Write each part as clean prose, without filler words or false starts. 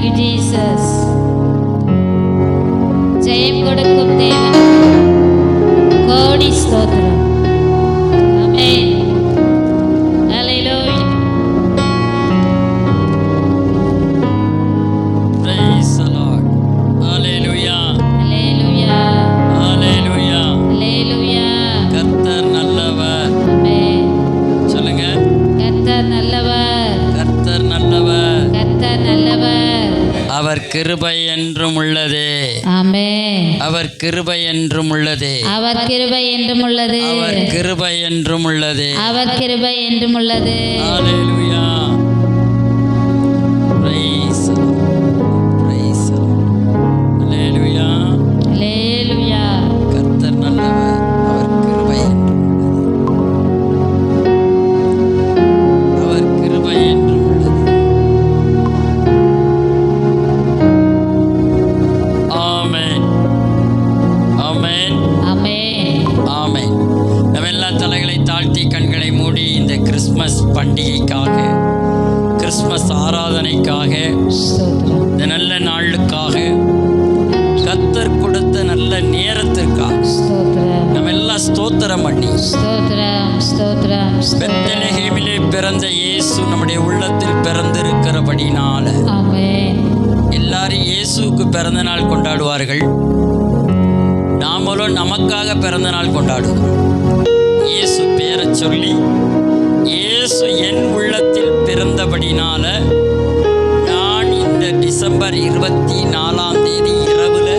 Thank you, Jesus. ஜெயம் கொடுக்கும் தேவன் கோடி ஸ்தோத்திரம். ஆமென். ஹல்லேலூயா. Praise the Lord. Hallelujah. Hallelujah. Hallelujah. ஹல்லேலூயா. கர்த்தர் நல்லவர். ஆமென். சொல்லுங்க. கர்த்தர் நல்லவர். கர்த்தர் நல்லவர். கர்த்தர் நல்லவர். அவர் கிருபை என்றும் உள்ளதே. ஆமென். அவர் கிருபை என்றும் உள்ளதே. அவர் கிருபை என்றும் உள்ளது. அவர் கிருபை என்றும் உள்ளதே. அவர் கிருபை என்றும் உள்ளது. Hallelujah. Praise the Lord. Praise the Lord. Hallelujah. ஹல்லேலூயா. கர்த்தர் நல்லவர். அவர் கிருபை என்றும் உள்ளது. அவர் கிருபை என்றும் உள்ளது. ஆமென். ஆமென். ஆமென். ஆமென். நம்ம எல்லா தலைகளை தாழ்த்தி கண்களை மூடி இந்த கிறிஸ்மஸ் பண்டிகைக்காக, கிறிஸ்மஸ் ஆராதனைக்காக, ஸ்தோத்திரம். இந்த நல்ல நாளுக்காக, கர்த்தர் கொடுத்த நல்ல நேரத்திற்காக ஸ்தோத்திரம். நம்ம எல்லாம் ஸ்தோத்திரம் பண்ணி, ஸ்தோத்திரம். ஸ்தோத்திரம். ஸ்தோத்திரம். பெத்லகேமிலே பிறந்த இயேசு நம்முடைய உள்ளத்தில் பிறந்திருக்கிறபடினால ஆமென். எல்லாரும் இயேசுவுக்கு பிறந்த நாள் கொண்டாடுவார்கள். நாமளும் நமக்காக பிறந்த நாள் கொண்டாடுவோம். இயேசு பேரை சொல்லி, இயேசு என் உள்ளத்தில் பிறந்தபடினால நான் இந்த டிசம்பர் 24 இரவுல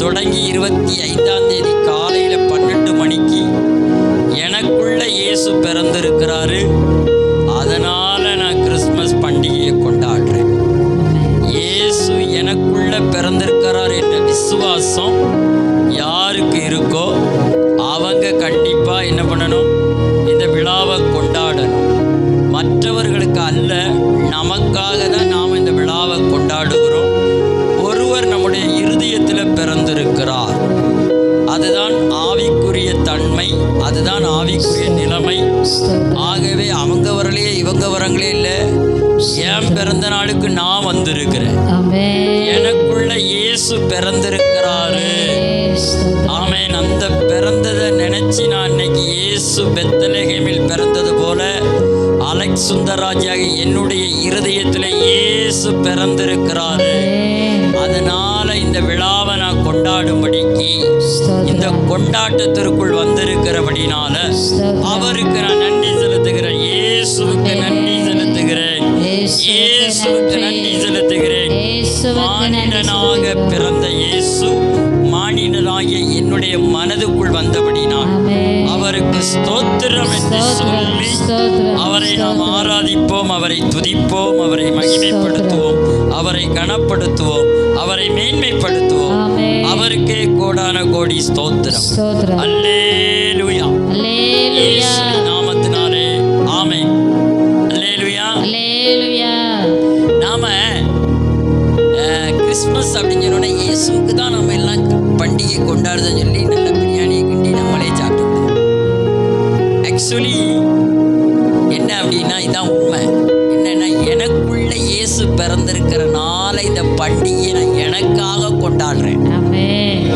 தொடங்கி 25 காலையில் 12 மணிக்கு எனக்குள்ள இயேசு பிறந்திருக்கிறாரு. அதனால நான் கிறிஸ்மஸ் பண்டிகையை கொண்டாடுறேன். இயேசு எனக்குள்ள பிறந்திருக்கிறார் என்ற விசுவாசம் யாருக்கு இருக்கோ அவங்க கண்டிப்பா என்ன பண்ணணும்? இந்த விழாவை கொண்டாடணும். மற்றவர்களுக்கு அல்ல, நமக்காக தான் நாம் இந்த விழாவை கொண்டாடுகிறோம். ஒருவர் நம்முடைய இருதயத்தில் பிறந்திருக்கிறார். அதுதான் ஆவிக்குரிய தன்மை, அதுதான் ஆவிக்குரிய நிலைமை. ஆகவே அவங்க வரலையே இவங்க வரங்களே இல்லை, என் பிறந்த நாளுக்கு நான் வந்திருக்கிறேன். ஆமென். எனக்குள்ள இயேசு பிறந்திருக்கிறாரு. ஆமென். அந்த பிறந்ததை நினைச்சு நான் இன்னைக்கு இயேசு பெத்லகேமில் பிறந்தது போல அலெக்ஸ் சுந்தரராஜாக என்னுடைய இருதயத்தில் இயேசு பிறந்திருக்கிறாரு. அதனால இந்த விழாவை நான் கொண்டாடும்படிக்கு இந்த கொண்டாட்டத்திற்குள் வந்திருக்கிறபடினால அவருக்கு நான் நன்றி செலுத்துகிறேன். இயேசுவுக்கு நன்றி செலுத்துகிறேன். இயேசுவுக்கு நன்றி செலுத்துகிறேன். மானிடனாக பிறந்த இயேசு மானிடனாகிய என்னுடைய மனதுக்குள் வந்தபடினால் அவருக்கு ஸ்தோத்திரம் என்று சொல்லி அவரை நாம் ஆராதிப்போம், அவரை துதிப்போம், அவரை மகிமைப்படுத்துவோம், அவரை கனப்படுத்துவோம், அவரை மேன்மைப்படுத்துவோம். அவருக்கே கோடான கோடி ஸ்தோத்திரம். அல்லேலூயா. இயேசுவின் நாமத்தினாலே ஆமென். அல்லேலூயா. ஹல்லேலூயா. நாம கிறிஸ்மஸ் அப்படின்னு சொன்னோன்னா இயேசுக்கு தான் நம்ம எல்லாம் பண்டிகை கொண்டாடுறதுன்னு சொல்லி நல்ல பிரியாணியை கிண்டி நம்மளே சாப்பிட்டோம். ஆக்சுவலி என்ன அப்படின்னா இதான் உண்மை. என்னன்னா எனக்குள்ள இயேசு பிறந்திருக்கிறனால இந்த பண்டிகையை நான் எனக்காக கொண்டாடுறேன். ஆமென்.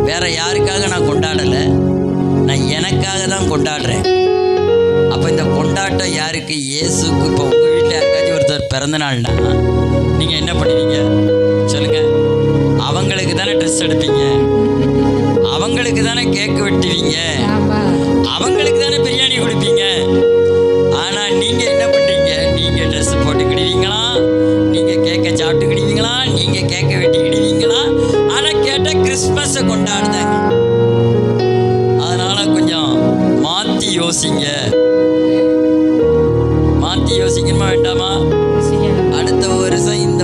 வேற யாருக்காக நான் கொண்டாடலை, நான் எனக்காக தான் கொண்டாடுறேன். அப்போ இந்த கொண்டாட்டம் யாருக்கு? இயேசுக்கு. இப்போ உங்கள் வீட்டில் யாருக்காச்சும் ஒருத்தர் பிறந்த நாள்னா நீங்கள் என்ன பண்ணுவீங்க சொல்லுங்கள்? அவங்களுக்கு தானே ட்ரெஸ் எடுப்பீங்க, அவங்களுக்கு தானே கேக்கு வெட்டுவீங்க, அவங்களுக்கு தானே பிரியாணி கொடுப்பீங்க. ஆனால் நீங்கள் என்ன பண்ணுறீங்க? நீங்கள் ட்ரெஸ் போட்டுக்கிடுவீங்களா, நீங்கள் கேக்கை சாப்பிட்டுக்கிடுவீங்களா, நீங்கள் கேக்கை வெட்டிக்கிடுவீங்களா? ஆனால் கேட்டால் கிறிஸ்மஸை கொண்டாடுதாங்க. அதனால் கொஞ்சம் மாற்றி யோசிங்க. மாற்றி யோசிக்கணுமா வேண்டாமா? அடுத்த வருஷம் இந்த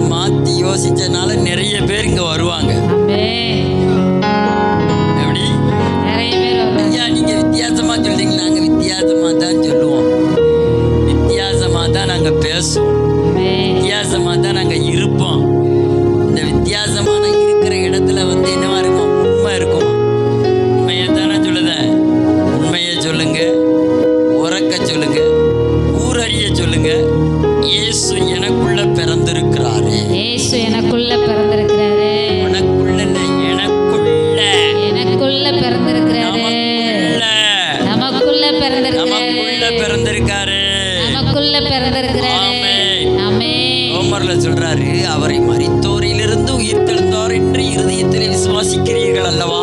வசனத்தில் சொல்றாரு, அவரை மரித்தோரிலிருந்து உயிர்த்தெழுந்தார் என்று இருதயத்தில் விசுவாசிக்கிறீர்கள் அல்லவா,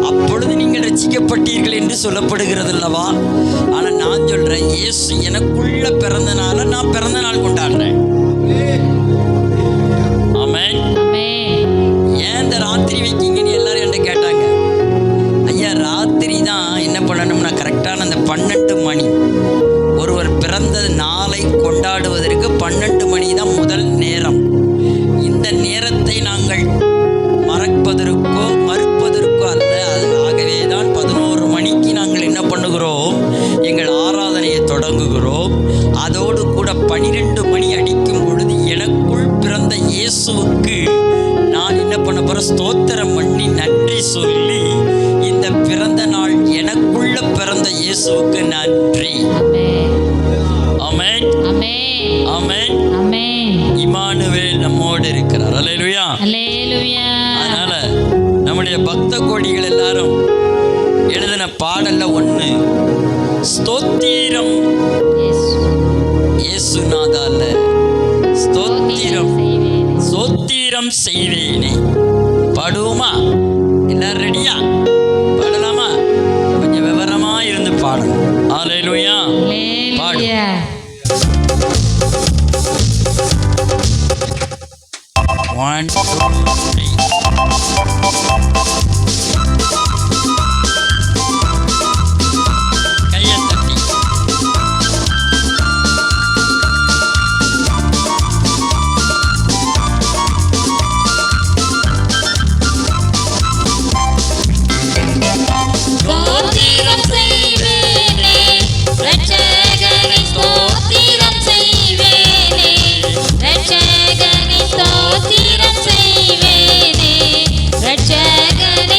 அப்பொழுது நீங்கள் ரட்சிக்கப்பட்டீர்கள் என்று சொல்லப்படுகிறது அல்லவா. ஆனா நான் சொல்றேன், இயேசு எனக்குள்ள பிறந்தனால நான் பிறந்த நாள் கொண்டாடுறேன். ஆமென். ஏன் இந்த ராத்திரி வைக்கிங்கன்னு எல்லாரும் என்கிட்ட கேட்டாங்க. ஐயா, ராத்திரி தான் என்ன பண்ணணும்னா கரெக்டான அந்த 12 மணி, ஒருவர் பிறந்த நாளை கொண்டாடுவதற்கு 12 மணி தான் முதல் நேரம். இந்த நேரத்தை நாங்கள் மறப்பதற்கோ மறுப்பதற்கோ அல்ல. ஆகவே தான் 11 மணிக்கு நாங்கள் என்ன பண்ணுகிறோம், எங்கள் ஆராதனையை தொடங்குகிறோம். அதோடு கூட 12 மணி அடிக்கும் பொழுது எனக்குள் பிறந்த இயேசுவுக்கு நான் என்ன பண்ண போகிறேன், ஸ்தோத்திரம் பண்ணி நன்றி சொல்லி, இந்த பிறந்த நாள் எனக்குள்ள பிறந்த இயேசுவுக்கு நன்றி. ஆமென், ஆமென், ஆமென். இம்மானுவேல் நம்மோடு இருக்கிறார். அல்லேலூயா, அல்லேலூயா. அதனால நம்முடைய பக்த கோடிகள் எல்லாரும் எழுதின பாடல்ல ஒண்ணு, ஸ்தோத்திரம் இயேசுநாதா அல்ல, ஸ்தோத்திரம் ஸ்தோத்திரம் செய்வேனே. பாடுவோமா? எல்லாரும் ரெடியா? பாடலாமா? கொஞ்சம் விவரமா இருந்து பாடணும். அல்லேலூயா, பாடு. One, two, three. கையை தட்டி. ஸ்தோத்திரம் செய்வேனே, ரட்சகனை ஸ்தோத்திரம் செய்வேனே, ரட்சகனை ஸ்தோத்திரம் செய்வேனே, ரட்சகனை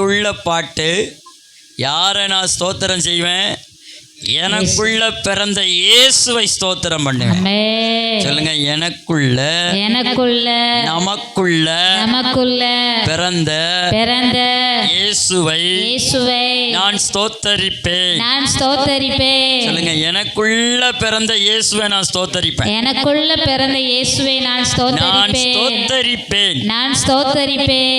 உள்ள பாட்டு. யாரை நான் ஸ்தோத்திரம் செய்வேன்? எனக்குள்ள பிறந்த இயேசுவை ஸ்தோத்திரம் பண்ணுவேன். சொல்லுங்க, எனக்குள்ள நமக்குள்ள பிறந்த இயேசுவை நான் ஸ்தோத்தரிப்பேன். சொல்லுங்க, எனக்குள்ள பிறந்த இயேசுவை நான் ஸ்தோத்தரிப்பேன்.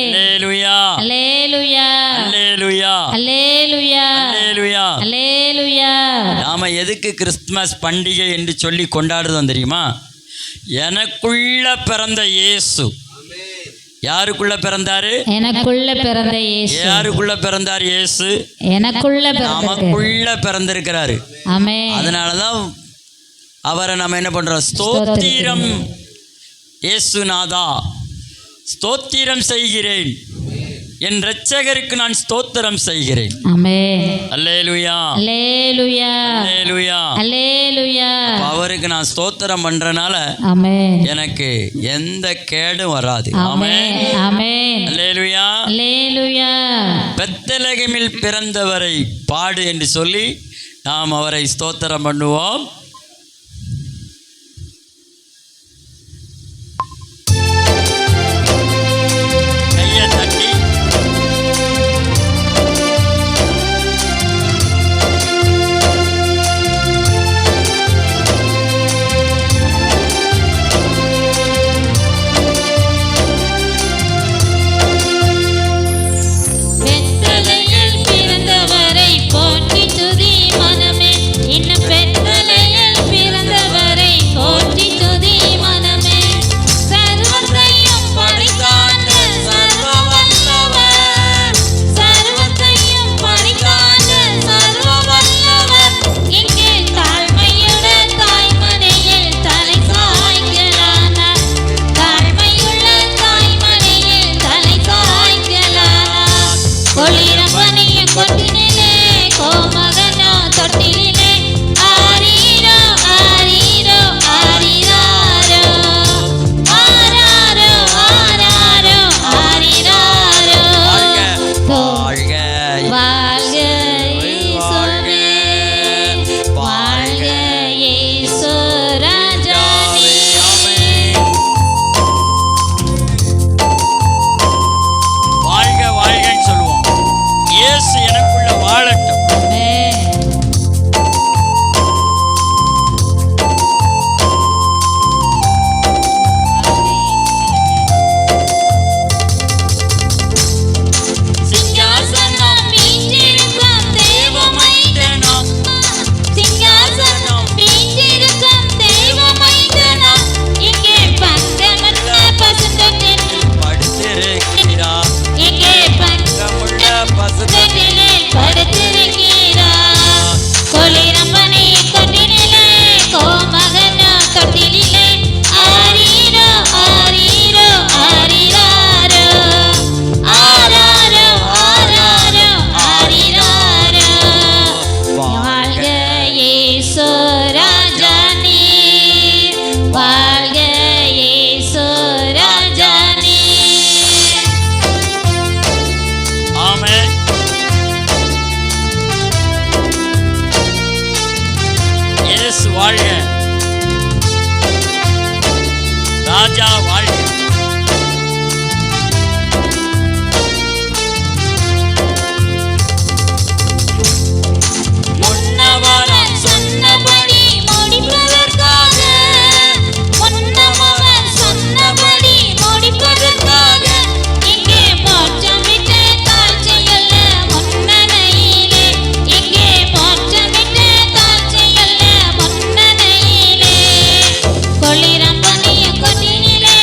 அல்லேலூயா அல்லேலூயா அல்லேலூயா அல்லேலூயா அல்லேலூயா. நாம எதுக்கு கிறிஸ்துமஸ் பண்டிகை என்று சொல்லி கொண்டாடுறோம் தெரியுமா? எனக்குள்ள பிறந்த இயேசு. யாருக்குள்ள பிறந்தாரு? எனக்குள்ள பிறந்த இயேசு. யாருக்குள்ள பிறந்தார்? இயேசு நமக்குள்ள பிறந்திருக்கிறாரு. அதனாலதான் அவரை நம்ம என்ன பண்றோம்? ஸ்தோத்திரம் இயேசுநாதா, ஸ்தோத்திரம் செய்கிறேன், என் இரட்சகருக்கு நான் ஸ்தோத்திரம் செய்கிறேன். அல்லேலூயா அல்லேலூயா அல்லேலூயா அல்லேலூயா. அவருக்கு நான் ஸ்தோத்திரம் பண்றனால எனக்கு எந்த கேடும் வராது. ஆமென் ஆமென் அல்லேலூயா அல்லேலூயா. பெத்லகேமில் பிறந்தவரை பாடு என்று சொல்லி நாம் அவரை ஸ்தோத்திரம் பண்ணுவோம். வாழ்க, ராஜா வாழ்க. முன்னவரம் சொன்னபடி முடிப்பதற்காக, முன்னவரம் சொன்னபடி முடிப்பதற்காக இங்கே மோட்சம் விட்ட தாழ்ச்சியல்ல முன்னணையிலே, இங்கே மோட்சம் விட்ட தாழ்ச்சியல்ல முன்னணையிலே, கொள்ளிரம் பனிய கொட்டினிலே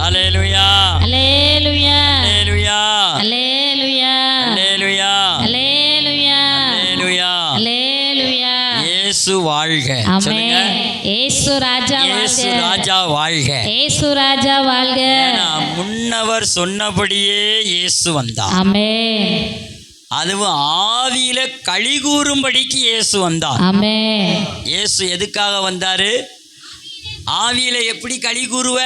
அல்லேலூயா அல்லேலூயா அல்லேலூயா அல்லேலூயா அல்லேலூயா அல்லேலூயா அல்லேலூயா அல்லேலூயா. இயேசு வாழ்க. சொல்லுங்க, ஆமென். இயேசு ராஜா இயேசு வாழ்க. ராஜா வாழ்க. இயேசு ராஜா வாழ்க. ஏன்னா, முன்னவர் சொன்னபடியே இயேசு வந்தார். ஆமென். அதுவும் ஆவியில களி கூறும்படிக்கு இயேசு வந்தார். ஆமென். இயேசு எதுக்காக வந்தாரு? ஆவியில எப்படி களி கூறுவ?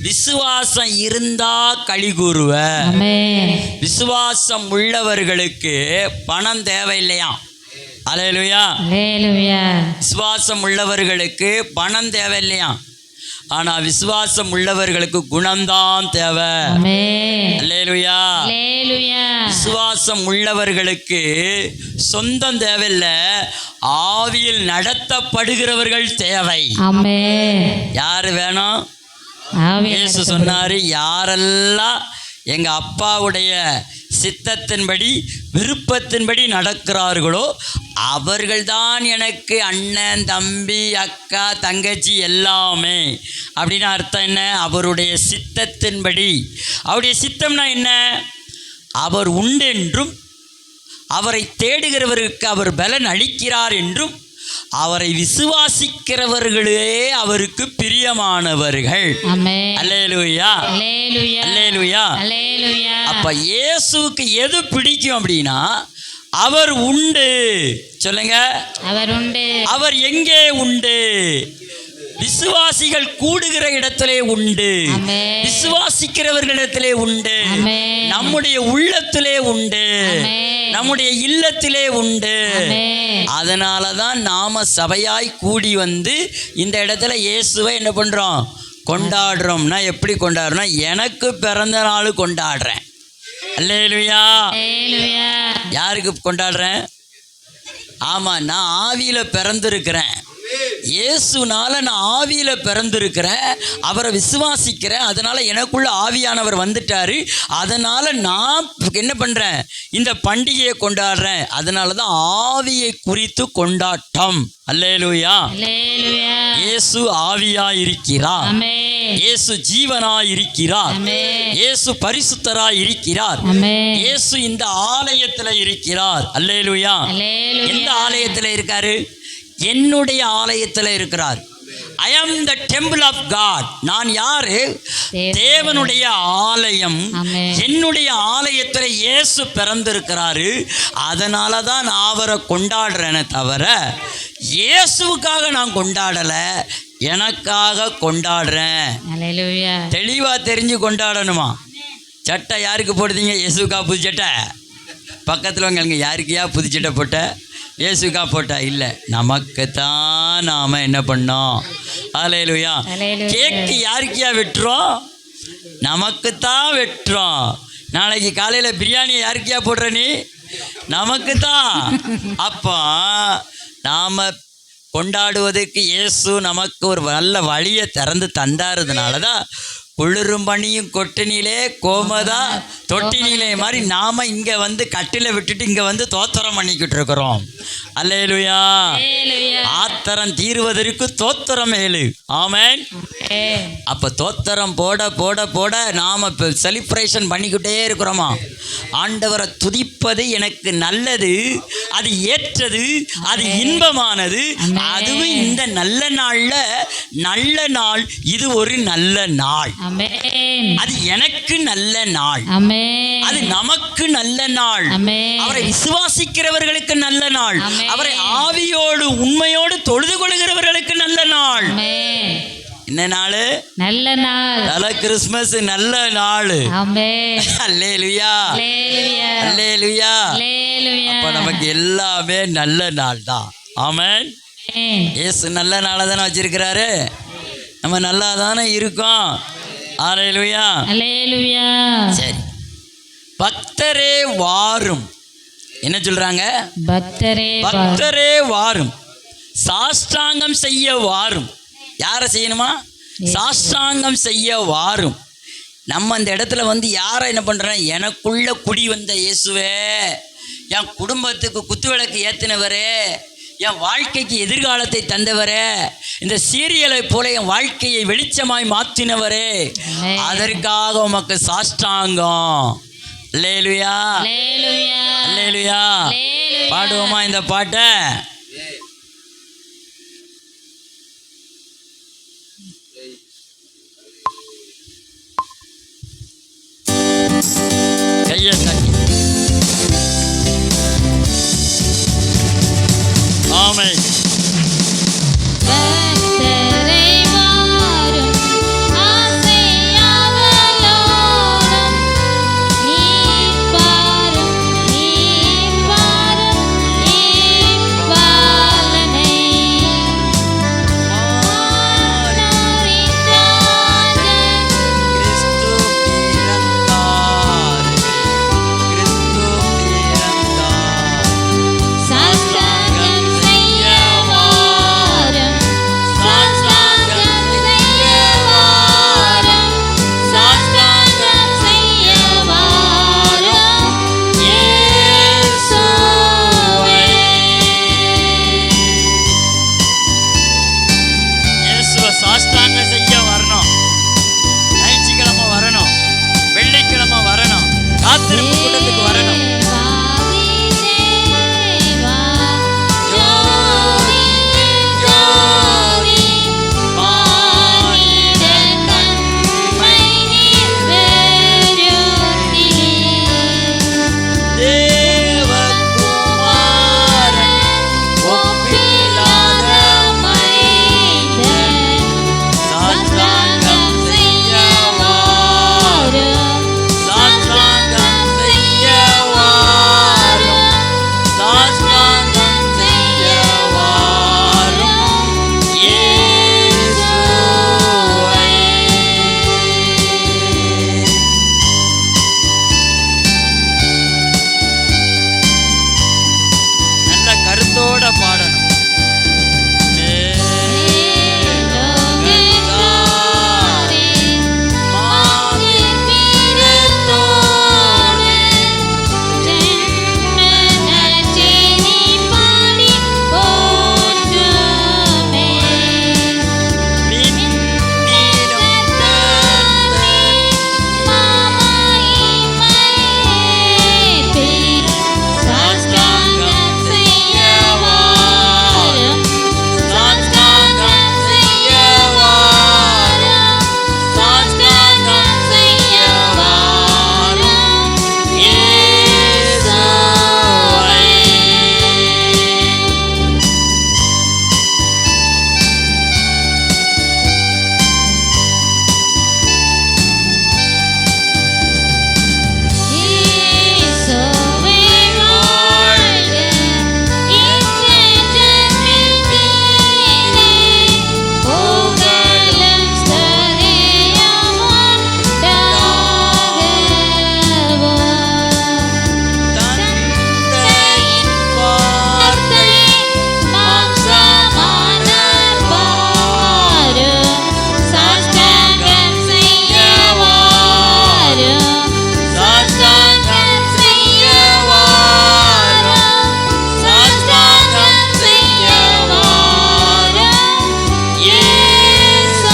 விசுவாசம் இருந்தா களி கூறுவ. ஆமென். விசுவாசம் உள்ளவர்களுக்கு பணம் தேவையில்லையா? அல்லேலூயா. அல்லேலூயா. விசுவாசம் உள்ளவர்களுக்கு பணம் தேவையில்லையா? ஆனா விசுவாசம் உள்ளவர்களுக்கு குணம்தான் தேவை. ஆமென். அல்லேலூயா. அல்லேலூயா. விசுவாசம் உள்ளவர்களுக்கு சொந்தம் தேவையில்ல, ஆவியில் நடத்தப்படுகிறவர்கள் தேவை. ஆமென். யாரு வேணும்? ஆமென். இயேசு சொன்னாரு, யாரெல்லாம் எங்க அப்பாவுடைய சித்தத்தின்படி விருப்பத்தின்படி நடக்கிறார்களோ அவர்கள்தான் எனக்கு அண்ணன், தம்பி, அக்கா, தங்கச்சி எல்லாமே. அப்படின்னு அர்த்தம் என்ன? அவருடைய சித்தத்தின்படி. அவருடைய சித்தம்னா என்ன? அவர் உண்டென்றும் அவரை தேடுகிறவருக்கு அவர் பலன் அளிக்கிறார் என்றும் அவரை விசுவாசிக்கிறவர்களே அவருக்கு பிரியமானவர்கள். ஆமென். அல்லேலூயா அல்லேலூயா. அல்லேலூயா. அல்லேலூயா. அப்ப இயேசுவுக்கு எது பிடிக்கும் அப்படின்னா, அவர் உண்டு. சொல்லுங்க, அவர் உண்டு. அவர் எங்கே உண்டு? விசுவாசிகள் கூடுகிற இடத்திலே உண்டு. ஆமென். விசுவாசிக்கிறவர்களிடத்திலே உண்டு. ஆமென். நம்முடைய உள்ளத்திலே உண்டு. ஆமென். நம்முடைய இல்லத்திலே உண்டு. ஆமென். அதனால தான் நாம சபையாய் கூடி வந்து இந்த இடத்துல இயேசுவை என்ன பண்றோம்? கொண்டாடுறோம்னா எப்படி கொண்டாடுறோம்னா, எனக்கு பிறந்த நாள் கொண்டாடுறேன். அல்லேலூயா. அல்லேலூயா. யாருக்கு கொண்டாடுறேன்? ஆமா, நான் ஆவியில பிறந்திருக்கிறேன். இயேசுனால நான் ஆவியில பிறந்திருக்கிறேன், அவரை விசுவாசிக்கிறேன். அதனால எனக்குள்ள ஆவியானவர் வந்துட்டாரு. அதனால நான் என்ன பண்றேன்? இந்த பண்டிகையை கொண்டாடுறேன். அதனால தான் ஆவியை குறித்து கொண்டாட்டம். அல்லேலூயா. அல்லேலூயா. இயேசு ஆவியாய் இருக்கிறார். ஆமென். இயேசு ஜீவனாய் இருக்கிறார். ஆமென். இயேசு பரிசுத்தராய் இருக்கிறார். ஆமென். இயேசு இந்த ஆலயத்தில் இருக்கிறார். அல்லேலூயா. அல்லேலூயா. எந்த ஆலயத்தில் இருக்காரு? என்னுடைய ஆலயத்தில் இருக்கிறார். ஐ ஆம் த டெம்பிள் ஆஃப் காட். நான் யாரு? தேவனுடைய ஆலயம். ஆமென். என்னுடைய ஆலயத்தில் இயேசு பிறந்திருக்கிறாரு. அதனால தான் நான் அவரை கொண்டாடுறேனே தவிர இயேசுவுக்காக நான் கொண்டாடலை, எனக்காக கொண்டாடுறேன். அல்லேலூயா. தெளிவாக தெரிஞ்சு கொண்டாடணுமா? சட்டை யாருக்கு போடுறீங்க? இயேசுக்கா புது சட்டை? பக்கத்தில் உங்களுக்கு யாருக்கையா புது சட்டை போட்ட? இயேசுக்கா போட்டா? இல்லை, நமக்கு தான் நாம் என்ன பண்ணோம்? அல்லேலூயா. அல்லேலூயா. கேக்கு யாருக்கையா வெட்டுறோம்? நமக்கு தான் வெட்டுறோம். நாளைக்கு காலையில் பிரியாணி யாருக்கையா போடுற நீ? நமக்கு தான். அப்போ நாம் கொண்டாடுவதற்கு இயேசு நமக்கு ஒரு நல்ல வழியை திறந்து தந்தாருதுனால தான் குளிரும் பனியும் கொட்டினிலே கோமதா தொட்டினிலே மாதிரி நாம் இங்கே வந்து கட்டில விட்டுட்டு இங்கே வந்து தோத்திரம் பண்ணிக்கிட்டு இருக்கிறோம். அல்லேலூயா. அல்லேலூயா. ஆத்திரம் தீர்வதற்கு தோத்திரம் மேலு. ஆமென். ஆமென். அப்போ தோத்திரம் போட போட போட நாம் இப்போ செலிப்ரேஷன் பண்ணிக்கிட்டே இருக்கிறோமா? ஆண்டவரை துதிப்பது எனக்கு நல்லது, அது ஏற்றது, அது இன்பமானது. அதுவும் இந்த நல்ல நாளில், நல்ல நாள் இது ஒரு நல்ல நாள். ஆமென். அது எனக்கு நல்ல நாள். ஆமென். அது நமக்கு நல்ல நாள். ஆமென். அவரை விசுவாசிக்கிறவர்களுக்கு நல்ல நாள். ஆமென். அவரை ஆவியோடு உண்மையோடு தொழுது கொள்கிறவர்களுக்கு நல்ல நாள். ஆமென். என்ன நாள்? நல்ல நாள். தல கிறிஸ்மஸ் நல்ல நாள். ஆமென். அல்லேலூயா. அல்லேலூயா. அல்லேலூயா. அல்லேலூயா. அப்ப நமக்கு எல்லாமே நல்ல நாள் தான். ஆமென். ஆமென். இயேசு நல்ல நாளை தானே வச்சிருக்கிறாரு. நம்ம நல்லா தானே இருக்கோம். அல்லேலூயா. அல்லேலூயா. சரி, பக்தரே வாரும். என்ன சொல்றாங்க? பக்தரே பக்தரே வாரும், சாஷ்டாங்கம் செய்ய வாரும். யாரை செய்யணுமா? சாஷ்டாங்கம் செய்ய வாரும். நம்ம அந்த இடத்துல வந்து யாரை என்ன பண்ணுறோம்? எனக்குள்ள குடி வந்த இயேசுவே, என் குடும்பத்துக்கு குத்து விளக்கு ஏற்றினவரே, என் வாழ்க்கைக்கு எதிர்காலத்தை தந்தவரே, இந்த சீரியலை போல என் வாழ்க்கையை வெளிச்சமாய் மாற்றினவரே, அதற்காக உமக்கு சாஷ்டாங்கம். அல்லேலூயா, அல்லேலூயா, அல்லேலூயா. பாடுவோமா இந்த பாட்டை? கையை தட்டி ஆமென். கர்த்தரை வாரும் ஆசையாவலோடும் நீப்பாரும் நீப்பாரும் நீப்பாலனை மானோரின் ராஜன் கிறிஸ்து பிறந்தார், கிறிஸ்து பிறந்தார். சாஷ்டாங்கம் செய்ய வாரும் சாஷ்டாங்கம் செய்ய வாரும் சாஷ்டாங்கம் செய்ய வாரும் இயேசுவே. இயேசுவை சாஷ்டாங்கம் செய்ய வரணும். ஞாயிற்றுக்கிழமை வரணும், வெள்ளிக்கிழமை வரணும், காத்திருப்பு கூட்டத்துக்கு வரணும். தேவா ஜோதி ஜோதி மானிட தன்மை நிறைவேறுத்திலே தேவகுமாரன் ஒப்பில்லாத மைந்தன் சாஷ்டாங்கம் செய்ய வாரும், சாஷ்டாங்கம் செய்ய வாரும், சாஷ்டாங்கம் செய்ய வாரும் இயேசுவை. நல்ல கருத்தோட பாடணும். சாஷ்டாங்கம் செய்ய வாரும், சாஷ்டாங்கம் செய்ய வாரும், சாஷ்டாங்கம் செய்ய வாரும் இயேசுவை. இயேசுவே வாழ்க, இன்றென்றும் நீரே புகழும் ஸ்துதியும் உண்டாகவும். தந்தையின் வார்த்தை மாம்சமான பாரும் சாஷ்டாங்கம் செய்ய வாரும், சாஷ்டாங்கம் செய்ய வாரும், சாஷ்டாங்கம் செய்ய வாரும் இயேசுவே.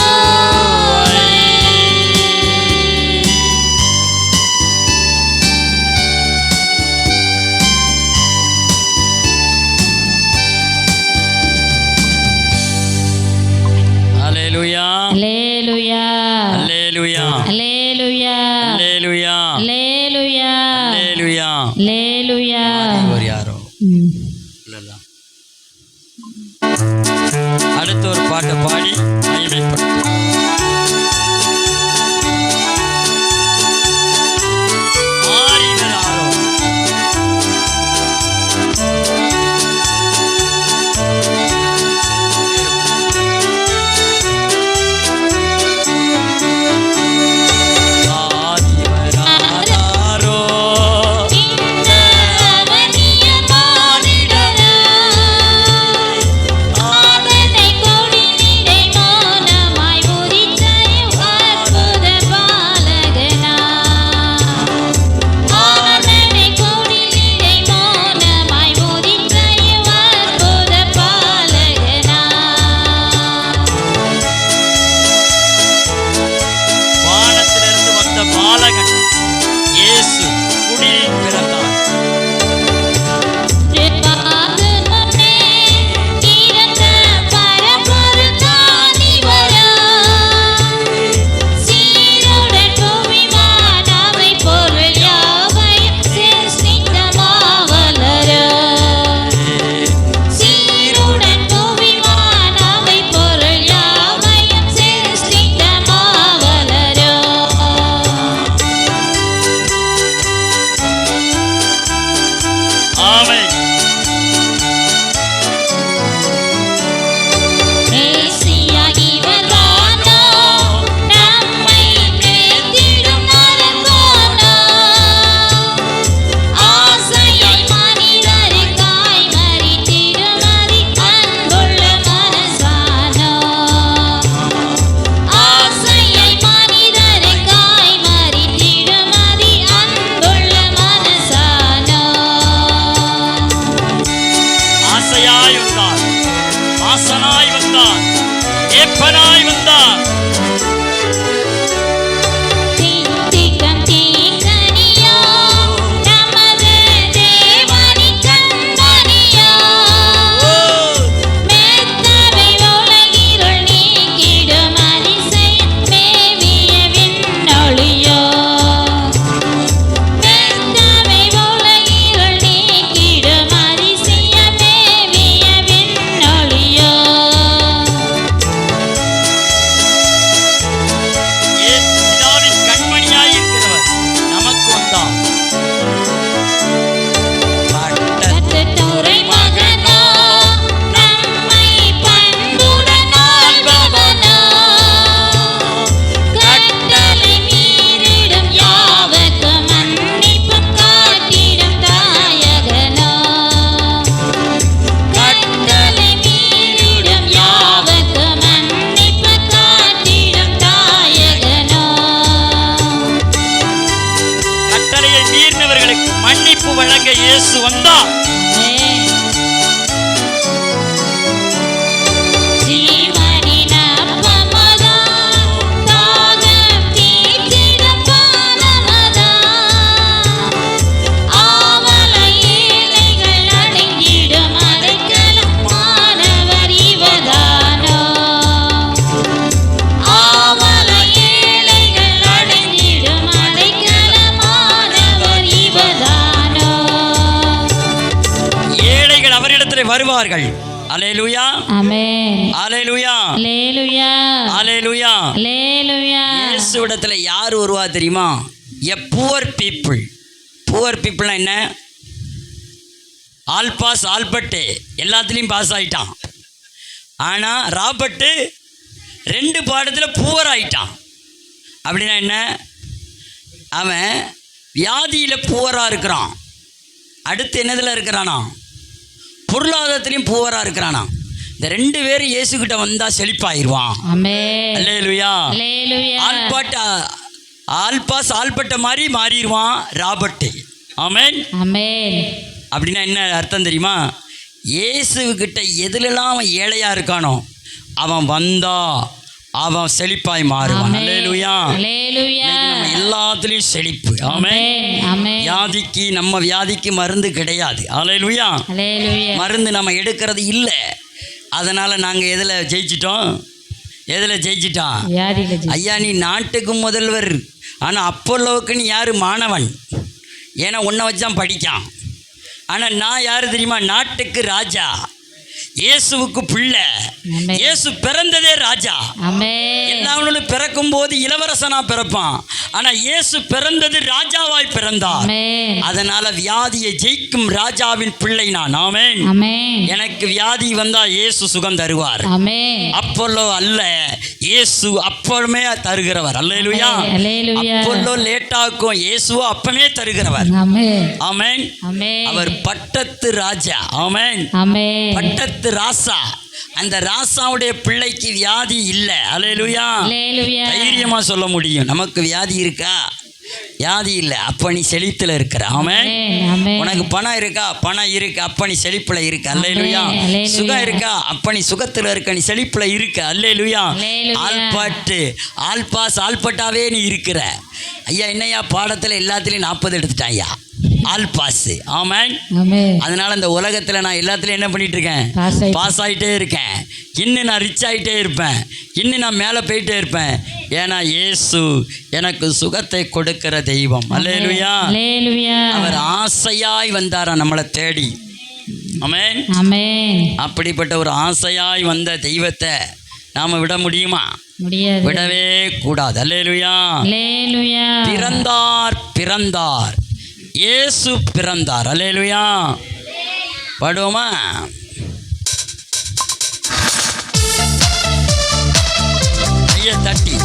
அல்லேலூயா, அல்லேலூயா, அல்லேலூயா, அல்லேலூயா, அல்லேலூயா, அல்லேலூயா, அல்லேலூயா. அல்லேலூயா. ஒரு யாரோ இல்லல்ல. அடுத்த ஒரு பாட்டை பாடி மகிமைப்படுத்தும். ஆரினர் ஆரோ. ஆதிவராரோ. இந்த அவனி மீட்பு வழங்க இயேசு வந்தார். ஆமென். ஜீவனின் அப்பமதாம், தாகம் தீர்த்திடும் பானமதாம், ஆவலை ஏழைகள் அடைந்திடும் அடைக்கலமானவர் இவர்தானோ. ஆவலை ஏழைகள் அடைந்திடும் அடைக்கலமானவர் இவர்தானோ. ஏழைகள் அவரிடத்தில் வருவார்கள். அல்லேலூயா, ஆமென். அல்லேலூயா, அல்லேலூயா, அல்லேலூயா. அல்லேலூயா. இயேசுவிடத்தில் யார் வருவா தெரியுமா? எ புவர் பீப்புள். புவர் பீப்புள்னா என்ன? ஆல் பாஸ் ஆல்பர்ட்டு எல்லாத்துலேயும் பாஸ் ஆகிட்டான். ஆனால் ராபர்ட்டு 2 பாடத்தில் புவர் ஆகிட்டான். அப்படின்னா என்ன? அவன் வியாதியில் புவராக இருக்கிறான். அடுத்து என்னதில் இருக்கிறானா? பொருளாதாரத்திலையும் புவராக இருக்கிறானா. இந்த 2 பேரும் இயேசுகிட்ட வந்தால் செழிப்பாயிருவான். ஆமென். அல்லேலூயா. அல்லேலூயா. ஆல்பாஸ் ஆல்பட்ட மாதிரி மாறிடுவான் ராபர்ட்டு. ஆமென். ஆமென். அப்படின்னா என்ன அர்த்தம் தெரியுமா? இயேசுக்கிட்ட எதுலெல்லாம் அவன் ஏழையாக இருக்கானோ அவன் வந்தா அவன் செழிப்பாய் மாறுவான். ஆமென். அல்லேலூயா. அல்லேலூயா. நம்ம எல்லாத்துலேயும் செழிப்பு. ஆமென். ஆமென். வியாதிக்கு நம்ம வியாதிக்கு மருந்து கிடையாது. அல்லேலூயா. அல்லேலூயா. மருந்து நம்ம எடுக்கிறது இல்லை. அதனால் நாங்கள் எதில் ஜெயிச்சிட்டோம்? எதில் ஜெயிச்சிட்டோம்? வியாதியில ஐயா, நீ நாட்டுக்கு முதல்வர், ஆனால் அப்போலோவுக்கு நீ யார்? மாணவன். ஏன்னா உன்னை வச்சான் படிக்கான். ஆனால் நான் யார் தெரியுமா? நாட்டுக்கு ராஜா, இயேசுவுக்கு பிள்ளை. ஆமென். இயேசு பிறந்ததே ராஜா. ஆமென். எல்லாவனும் பிறக்கும் போது இளவரசனா பிறப்பான். ஆனால் இயேசு பிறந்தது ராஜாவாய் பிறந்தார். ஆமென். அதனால வியாதியை ஜெயிக்கும் ராஜாவின் பிள்ளை நான். ஆமென். ஆமென். எனக்கு வியாதி வந்தா இயேசு சுகம் தருவார். ஆமென். அப்போலோ அல்ல, இயேசு அப்பமே தருகிறவர். அல்லேலூயா. அல்லேலூயா. அப்போலோ லேட்டாக்கும், இயேசுவோ அப்பமே தருகிறவர். ஆமென். ஆமென். ஆமென். அவர் பட்டத்து ராஜா. ஆமென். ஆமென். பட்டத்து ராசா. அந்த ராசாவுடைய பிள்ளைக்கு வியாதி இல்லை. அல்லேலூயா. அல்லேலூயா. தைரியமா சொல்ல முடியும். நமக்கு வியாதி இருக்கா? வியாதி இல்லை. அப்ப நீ செழித்துல இருக்கிற. ஆமென். ஆமென். உனக்கு பணம் இருக்கா? பணம் இருக்கு. அப்ப நீ செழிப்புல இருக்க. அல்லேலூயா. அல்லேலூயா. சுகம் இருக்கா? அப்ப நீ சுகத்துல இருக்க. நீ செழிப்புல இருக்க. அல்லேலூயா. அல்லேலூயா. ஆல்பாட்டு ஆல்பாஸ் ஆல்பட்டாவே நீ இருக்கிற. ஐயா, என்னையா பாடத்துல எல்லாத்துலயும் 40 எடுத்துட்டான் ஐயா. ஆல்பாஸ். ஆமென். ஆமென். அதனால இந்த உலகத்துல நான் எல்லாத்துலயும் என்ன பண்ணிட்டு இருக்கேன்? பாஸ் ஆகிட்டே இருக்கேன். இன்னும் நான் ரிச் ஆகிட்டே இருப்பேன். இன்னும் நான் மேலே போயிட்டே இருப்பேன். ஏன்னா இயேசு எனக்கு சுகத்தை கொடுக்கிற தெய்வம். அல்லேலூயா. அல்லேலூயா. அவர் ஆசையாய் வந்தாரா நம்மளை தேடி. ஆமென். ஆமென். அப்படிப்பட்ட ஒரு ஆசையாய் வந்த தெய்வத்தை நாம விட முடியுமா? முடியாது. விடவே கூடாது. அல்லேலூயா. அல்லேலூயா. பிறந்தார் பிறந்தார் இயேசு பிறந்தார். அல்லேலூயா. பாடுவோமா? கையை தட்டி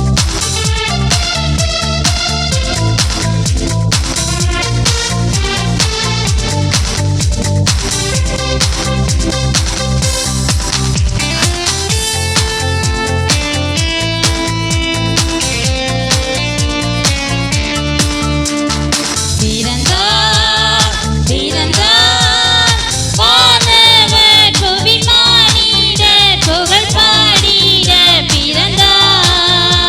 பிறந்தார், பிறந்தார், வானவர் புவி மானிடர் புகழ் பாடிட பிறந்தார்.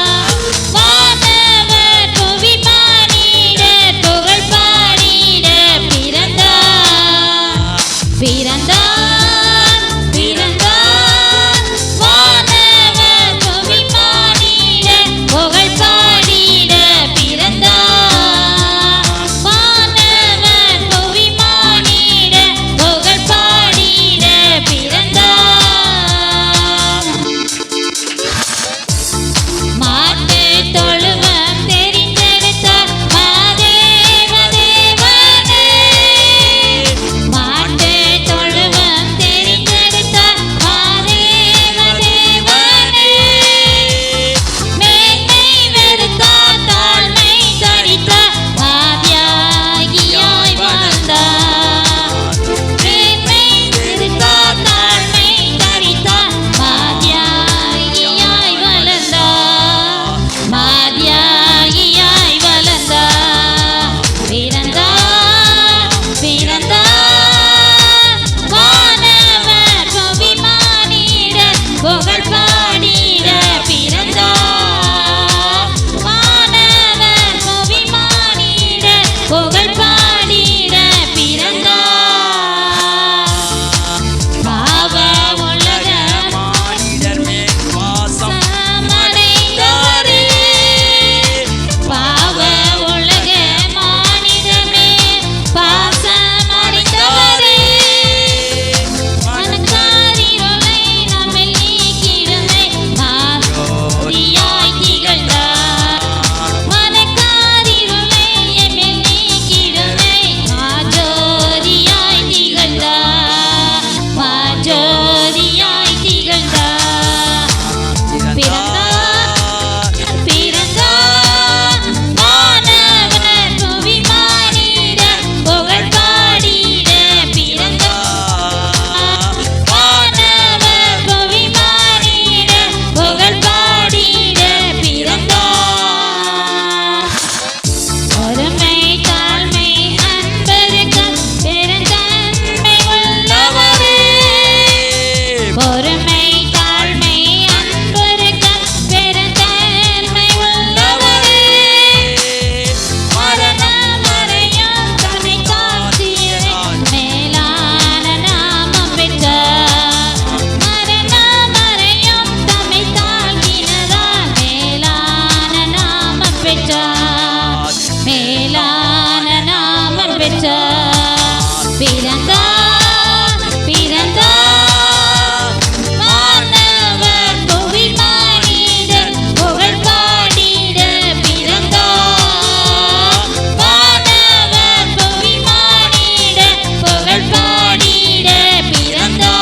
பிறந்தார் பிறந்தார் வானவர் புவி மானிடர் புகழ் பாடிட பிறந்தார் வானவர் புவி மானிடர் புகழ் பாடிட பிறந்தார்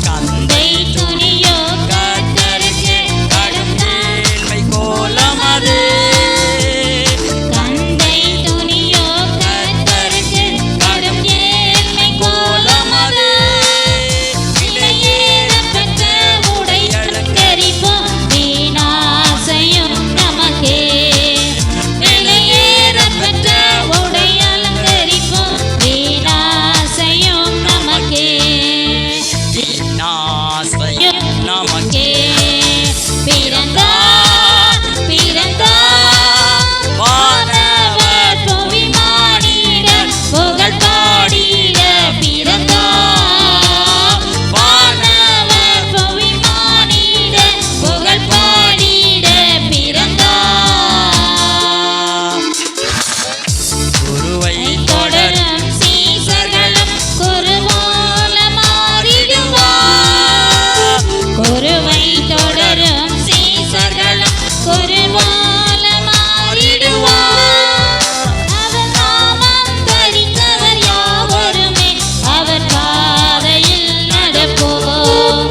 கந்தை துணியோ கர்த்தருக்கு கடும் மேன்மை கோலமது கந்தை துணியோ கர்த்தருக்கு கடும் ஏழ்மை கோலமது விலையேறப்பெற்ற உடை அலங்கரிப்போம் வீணாசையும் நமக்கே விலையேறப்பெற்ற உடை அலங்கரிப்போம் வீணாசையும் நமக்கே நாசையும் நமக்கே பிறந்தார் பிறந்தார் வானவர் புவி மானிடர் புகழ் பாடிட பிறந்தார் வானவர் புவி மானிடர் புகழ் பாடிட பிறந்தார் குருவை தொடரும் சீசர்களும் குருவோல மாறிடுவார் குருவை தொடரும் சீசர்களும் குருவோல மாறிடுவார் அவர் நாமம் தரித்தவர் யாவருமே அவர் பாதையில் நடப்போம்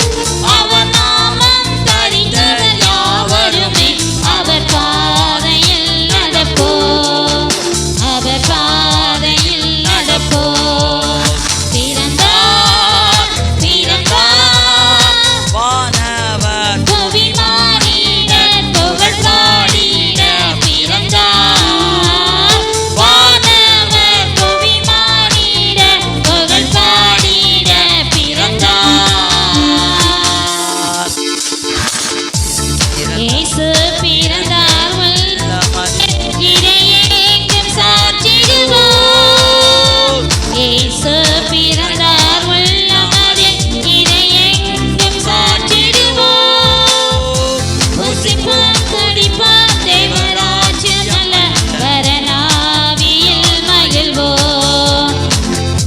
அவர் நாமம் தரித்தவர் யாவருமே அவர் பாதையில் நடப்போம் அவர் பாதையில் நடப்போம் பிறந்தார் பிறந்தார் வானவர் புவி மானிடர் புகழ் பாடிட பிறந்தார் வானவர் புவி மானிடர் புகழ் பாடிட பிறந்தார் இயேசு பிறந்தார் இறையெங்கும் சாற்றிடுவோம் இயேசு பிறந்தார் உள்ளமதில் இறையெங்கும் சாற்றிடுவோம் புசிப்போம் குடிப்போம் தேவராஜ்யமல்ல வரனாவியில் மகிழ்வோம்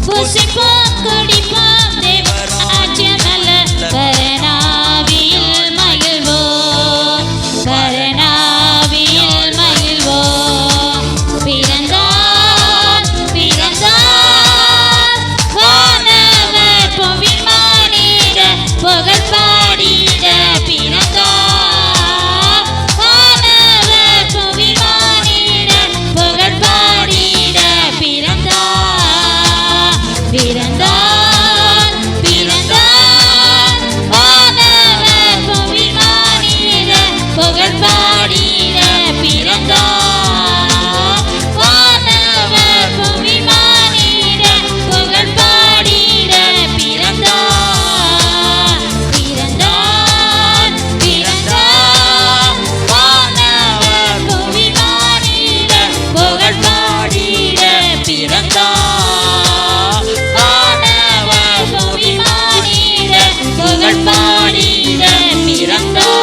புசிப்போம் குடிப்போம் தேவராஜ்யமல்ல வரனாவியில் மகிழ்வோம் வரனாவியில் மகிழ்வோம் பிறந்தார் பிறந்தார் வானவர் புவி மானிடர் புகழ் பாடிட பிறந்தார் வானவர் புவி மானிடர் புகழ் பாடிட பிறந்தார் பிறந்தார் பிறந்தார் வானவர் புவி மானிடர் புகழ் பாடிட பிறந்தார் வானவர் புவி மானிடர் புகழ் பாடிட பிறந்தார் பிறந்தார் பிறந்தார் வானவர் புவி மானிடர் புகழ் பாடிட பிறந்தார் வானவர் புவி மானிடர் புகழ் பாடிட பிறந்தார்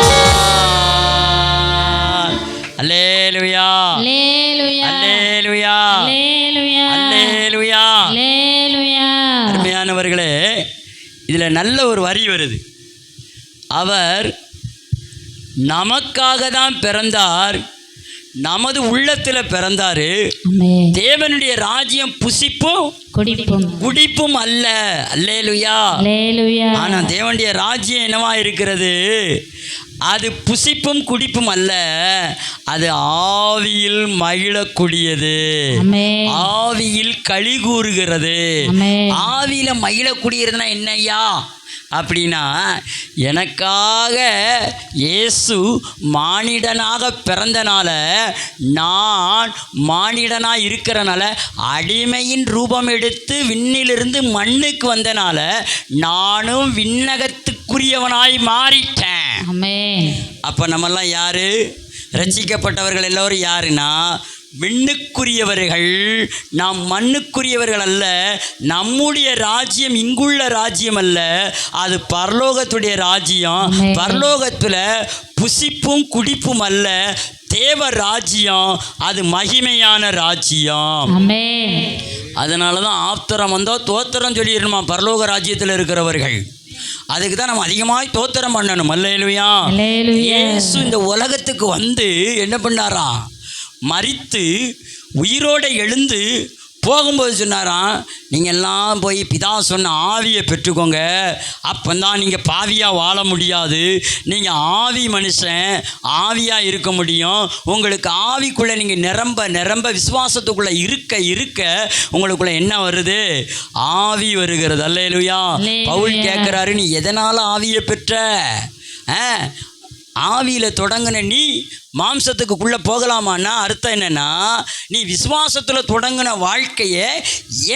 அல்லேலூயா அல்லேலூயா அல்லேலூயா அல்லேலூயா அல்லேலூயா அல்லேலூயா அருமையானவர்களே, இதில் நல்ல ஒரு வரி வருது. அவர் நமக்காக தான் பிறந்தார், நமது உள்ளத்தில் பிறந்தாரு. ஆமென் தேவனுடைய ராஜ்யம் புசிப்பும் குடிப்போம் குடிப்பும் அல்ல. அல்லேலூயா. அல்லேலூயா ஆனா தேவனுடைய ராஜ்யம் என்னவா இருக்கிறது? அது புசிப்பும் குடிப்பும் அல்ல, அது ஆவியில் மகிழக்கூடியது, ஆமென் ஆவியில் களி கூறுகிறது. ஆமென் ஆவியில மகிழக்கூடியதுன்னா என்னய்யா அப்படின்னா, எனக்காக இயேசு மானிடனாக பிறந்தனால, நான் மானிடனாக இருக்கிறனால, அடிமையின் ரூபம் எடுத்து விண்ணிலிருந்து மண்ணுக்கு வந்தனால நானும் விண்ணகத்துக்குரியவனாய் மாறிட்டேன். ஆமென் அப்போ நம்மெல்லாம் யாரு? ரட்சிக்கப்பட்டவர்கள் எல்லோரும் யாருன்னா, விண்ணுக்குரியவர்கள், நாம் மண்ணுக்குரியவர்கள் அல்ல. நம்முடைய ராஜ்யம் இங்குள்ள ராஜ்யம் அல்ல, அது பரலோகத்துடைய ராஜ்யம். ஆமென். பரலோகத்தில் புசிப்பும் குடிப்பும் அல்ல, தேவ ராஜ்யம், அது மகிமையான ராஜ்யம். ஆமென். அதனால தான் ஆப்தரம் வந்தால் தோத்திரம் சொல்லிடணுமா பரலோக ராஜ்யத்தில் இருக்கிறவர்கள். அதுக்கு தான் நம்ம அதிகமாக தோத்திரம் பண்ணணும். அல்லேலூயா. அல்லேலூயா. இயேசு இந்த உலகத்துக்கு வந்து என்ன பண்ணாரா? மரித்து உயிரோடு எழுந்து போகும்போது சொன்னாராம், நீங்கள் எல்லாம் போய் பிதா சொன்ன ஆவியை பெற்றுக்கோங்க. அப்போ தான் நீங்கள் பாவியாக வாழ முடியாது. நீங்கள் ஆவி மனுஷன், ஆவியாக இருக்க முடியும். உங்களுக்கு ஆவிக்குள்ளே நீங்கள் நிரம்ப நிரம்ப விசுவாசத்துக்குள்ளே இருக்க இருக்க உங்களுக்குள்ளே என்ன வருது? ஆவி வருகிறது. அல்லேலூயா. பவுல் கேட்குறாரு, நீ எதனால் ஆவியை பெற்ற? ஆவியில் தொடங்கின நீ மாம்சத்துக்குள்ளே போகலாமான்னா அர்த்தம் என்னென்னா, நீ விசுவாசத்தில் தொடங்கின வாழ்க்கையை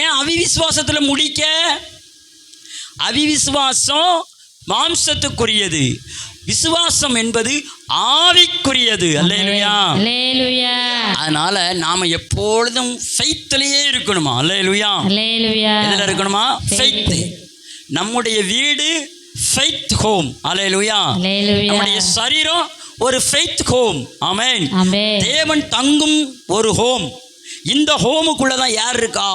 ஏன் அவிவிசுவாசத்தில் முடிக்க? அவிவிசுவாசம் மாம்சத்துக்குரியது, விசுவாசம் என்பது ஆவிக்குரியது. அல்லேலூயா. அல்லேலூயா. அதனால நாம் எப்பொழுதும் ஃபெய்த்லேயே இருக்கணுமா? அல்லேலூயா. அல்லேலூயா. எதில் இருக்கணுமா? ஃபெய்த். நம்முடைய வீடு ஃபெய்த் ஹோம். அல்லேலூயா. அல்லேலூயா. நம்முடைய சரீரம் ஒரு ஃபெய்த் ஹோம். ஆமென். ஆமென். தேவன் தங்கும் ஒரு ஹோம். இந்த ஹோமுக்குள்ள தான் யார் இருக்கா?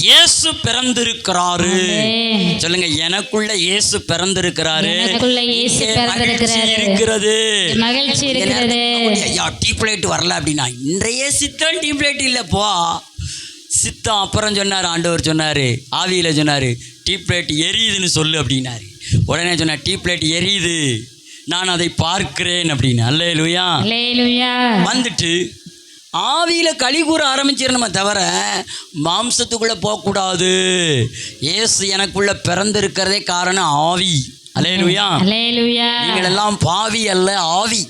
இயேசு பிறந்திருக்கிறாரு. ஆமென். சொல்லுங்க, எனக்குள்ள இயேசு பிறந்திருக்கிறாரு. எனக்குள்ள இயேசு பிறந்திருக்கிறாரு. இருக்கிறது, மகிழ்ச்சி இருக்கிறது. ஐயா டீ பிளேட் வரல அப்படின்னா, இன்றைய சித்தம் டீ பிளேட் இல்லைப்பா. சித்தம் அப்புறம் சொன்னார், ஆண்டவர் சொன்னார், ஆவியில் சொன்னார், டீ பிளேட் எரியுதுன்னு சொல்லு அப்படின்னாரு. உடனே சொன்னார், டீ பிளேட் எரியுது, நான் அதை பார்க்கிறேன் அப்படின்னு. அல்லேலூயா. அல்லேலூயா. வந்துட்டு ஆவியில் களி கூற ஆரம்பிச்சிடணுமே தவிர மாம்சத்துக்குள்ளே போகக்கூடாது. இயேசு எனக்குள்ளே பிறந்திருக்கிறதே காரணம் ஆவி. அல்லேலூயா. அல்லேலூயா. நீங்கள் எல்லாம் பாவி அல்ல, ஆவி.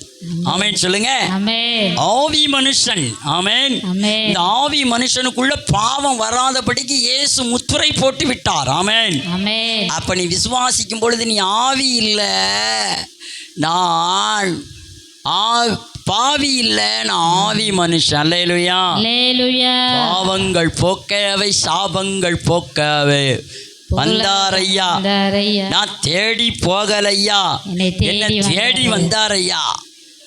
ஆமென் சொல்லுங்க. ஆமென். ஆவி மனுஷன். ஆமென். ஆமென். இந்த ஆவி மனுஷனுக்குள்ள பாவம் வராதபடிக்கு இயேசு முத்திரை போட்டு விட்டார். ஆமென். ஆமென். அப்ப நீ விசுவாசிக்கும் பொழுது நீ ஆவி இல்லை, நான் பாவி இல்லை, நான் ஆவி மனுஷன். அல்லேலூயா. அல்லேலூயா. பாவங்கள் போக்கவை, சாபங்கள் போக்கவை வந்தாரையா. வந்தாரையா. நான் தேடி போகலையா, என்னை தேடி வந்தாரையா.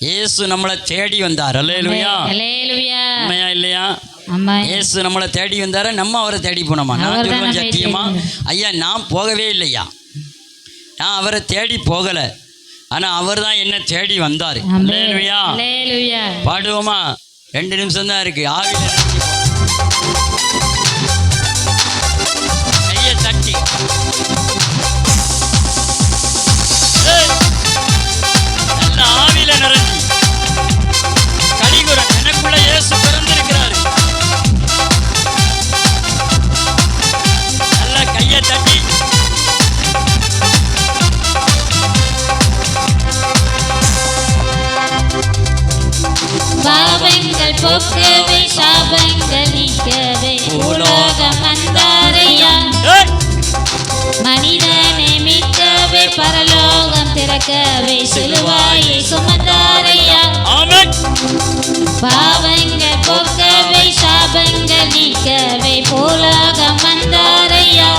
இயேசு நம்மளை தேடி வந்தார். அல்லேலூயா. அல்லேலூயா. உண்மையா இல்லையா? ஆமா. இயேசு நம்மளை தேடி வந்தார, நம்ம அவரை தேடி போனோமா? நான் சொல்லுவேன் சத்தியமா, ஐயா நான் போகவே இல்லையா, நான் அவரை தேடி போகலை, ஆனால் அவர் தான் என்ன தேடி வந்தார். அல்லேலூயா. அல்லேலூயா. பாடுவோமா? 2 நிமிஷம் தான் இருக்கு. ஆவியில் கையை தட்டி நல்ல ஆவியில நிறைஞ்சி கலிகுரன், எனக்குள்ள இயேசு பிறந்திருக்கிறாரு. நல்ல கையை தட்டி பாவங்கள் போக்கவே, சாபங்கள் நீக்கவே, உலகம் வந்தாரையா. மனிதனை மீட்கவே, பரலோகம் திறக்கவே, சிலுவாயை சுமந்தாரையா. பாவங்கள் போக்கவே, சாபங்கள் நீக்கவே, உலகம் வந்தாரையா.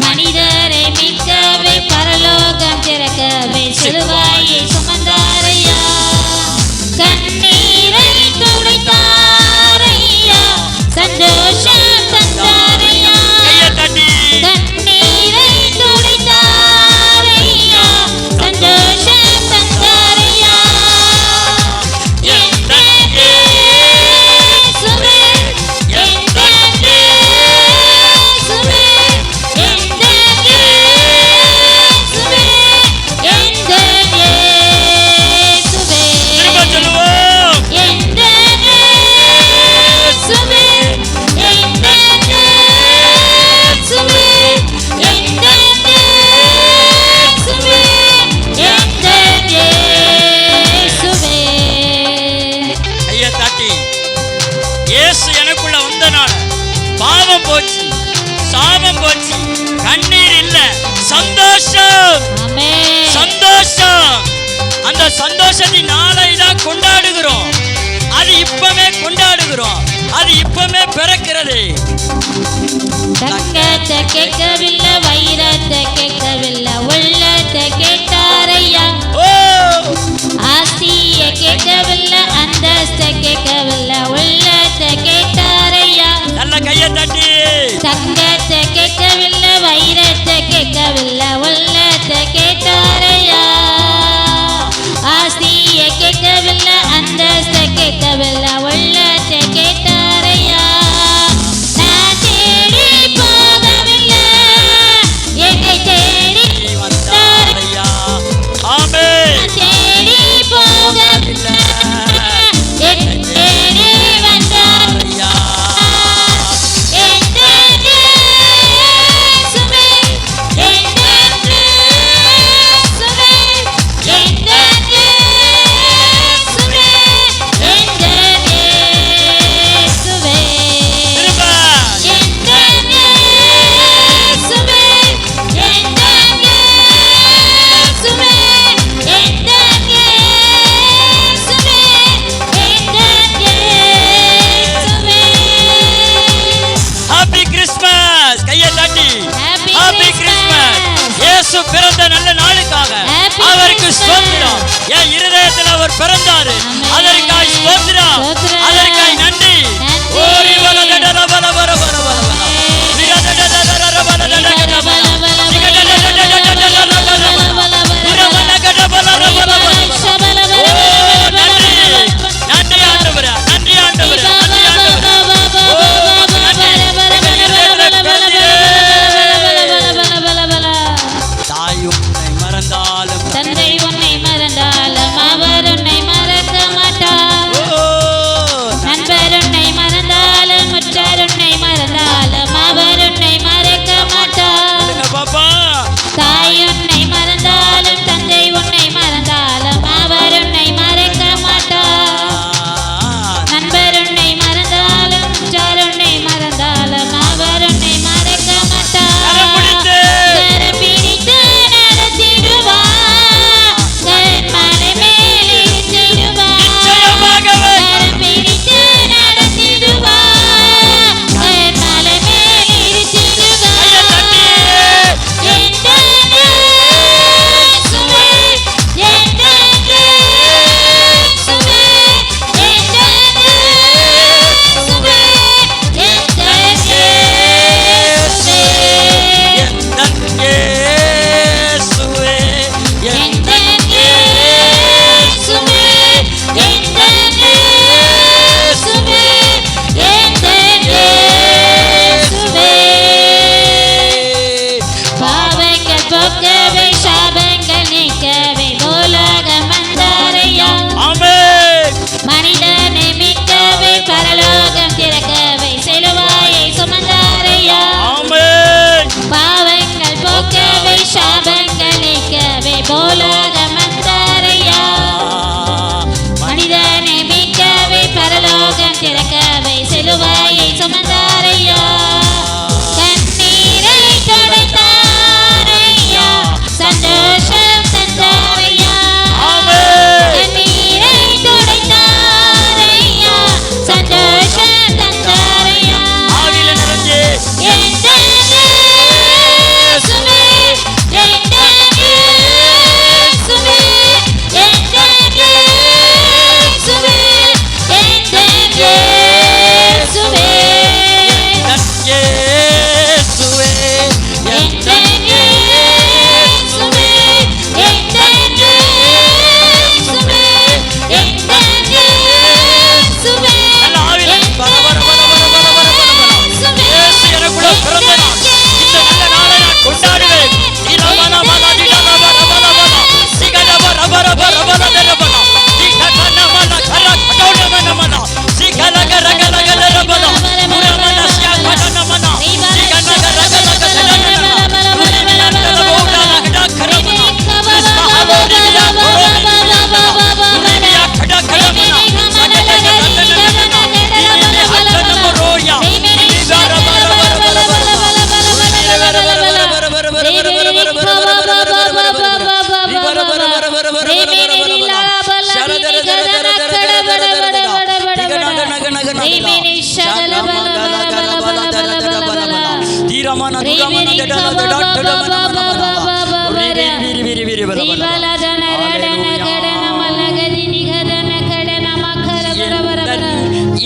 மனிதரை மீட்கவே, பரலோகம் திறக்கவே, சிலுவாயை சுமந்தாரையா. கண்ணீரை துடைத்தாரையா, சந்தோஷம் தந்தாரையா. கண்ணீரை துடைத்தாரையா, சந்தோஷம் தந்தாரையா. எந்த இயேசுவே, எந்த இயேசுவே, எந்த இயேசுவே, எந்த இயேசுவே. சொல்லுவோம். எந்த இயேசுவே, எந்த இயேசுவே, எந்த இயேசுவே, எந்த இயேசுவே. ஐயா தட்டி, இயேசு எனக்குள்ள வந்தனால பாவம் போச்சு, சாபம் போச்சு, கண்ணீர் இல்ல, சந்தோஷம். ஆமென். சந்தோஷம். அந்த சந்தோஷத்தின் நாளை தான் கொண்டாடுகிறோம். அது இப்பவே கொண்டாடு. விரும்புகிறோம். அது இப்பமே பிறக்கிறது. தங்கத்தை கேட்கவில்லை, வைரத்தை கேட்கவில்லை, உள்ளத்தை கேட்டாரையா. ஓ ஆஸ்திய கேட்கவில்லை, அந்தஸ்தை கேட்கவில்லை, உள்ளத்தை கேட்டாரையா. நல்ல கையை தட்டி. தங்கத்தை கேட்கவில்லை, வைரத்தை கேட்கவில்லை, உள்ளத்தை கேட்டாரையா. ஆஸ்திய கேட்கவில்லை, அந்தஸ்தை கேட்கவில்லை, உள்ளத்தை கேட்டாரையா. நான் தேடி போகவில்லை,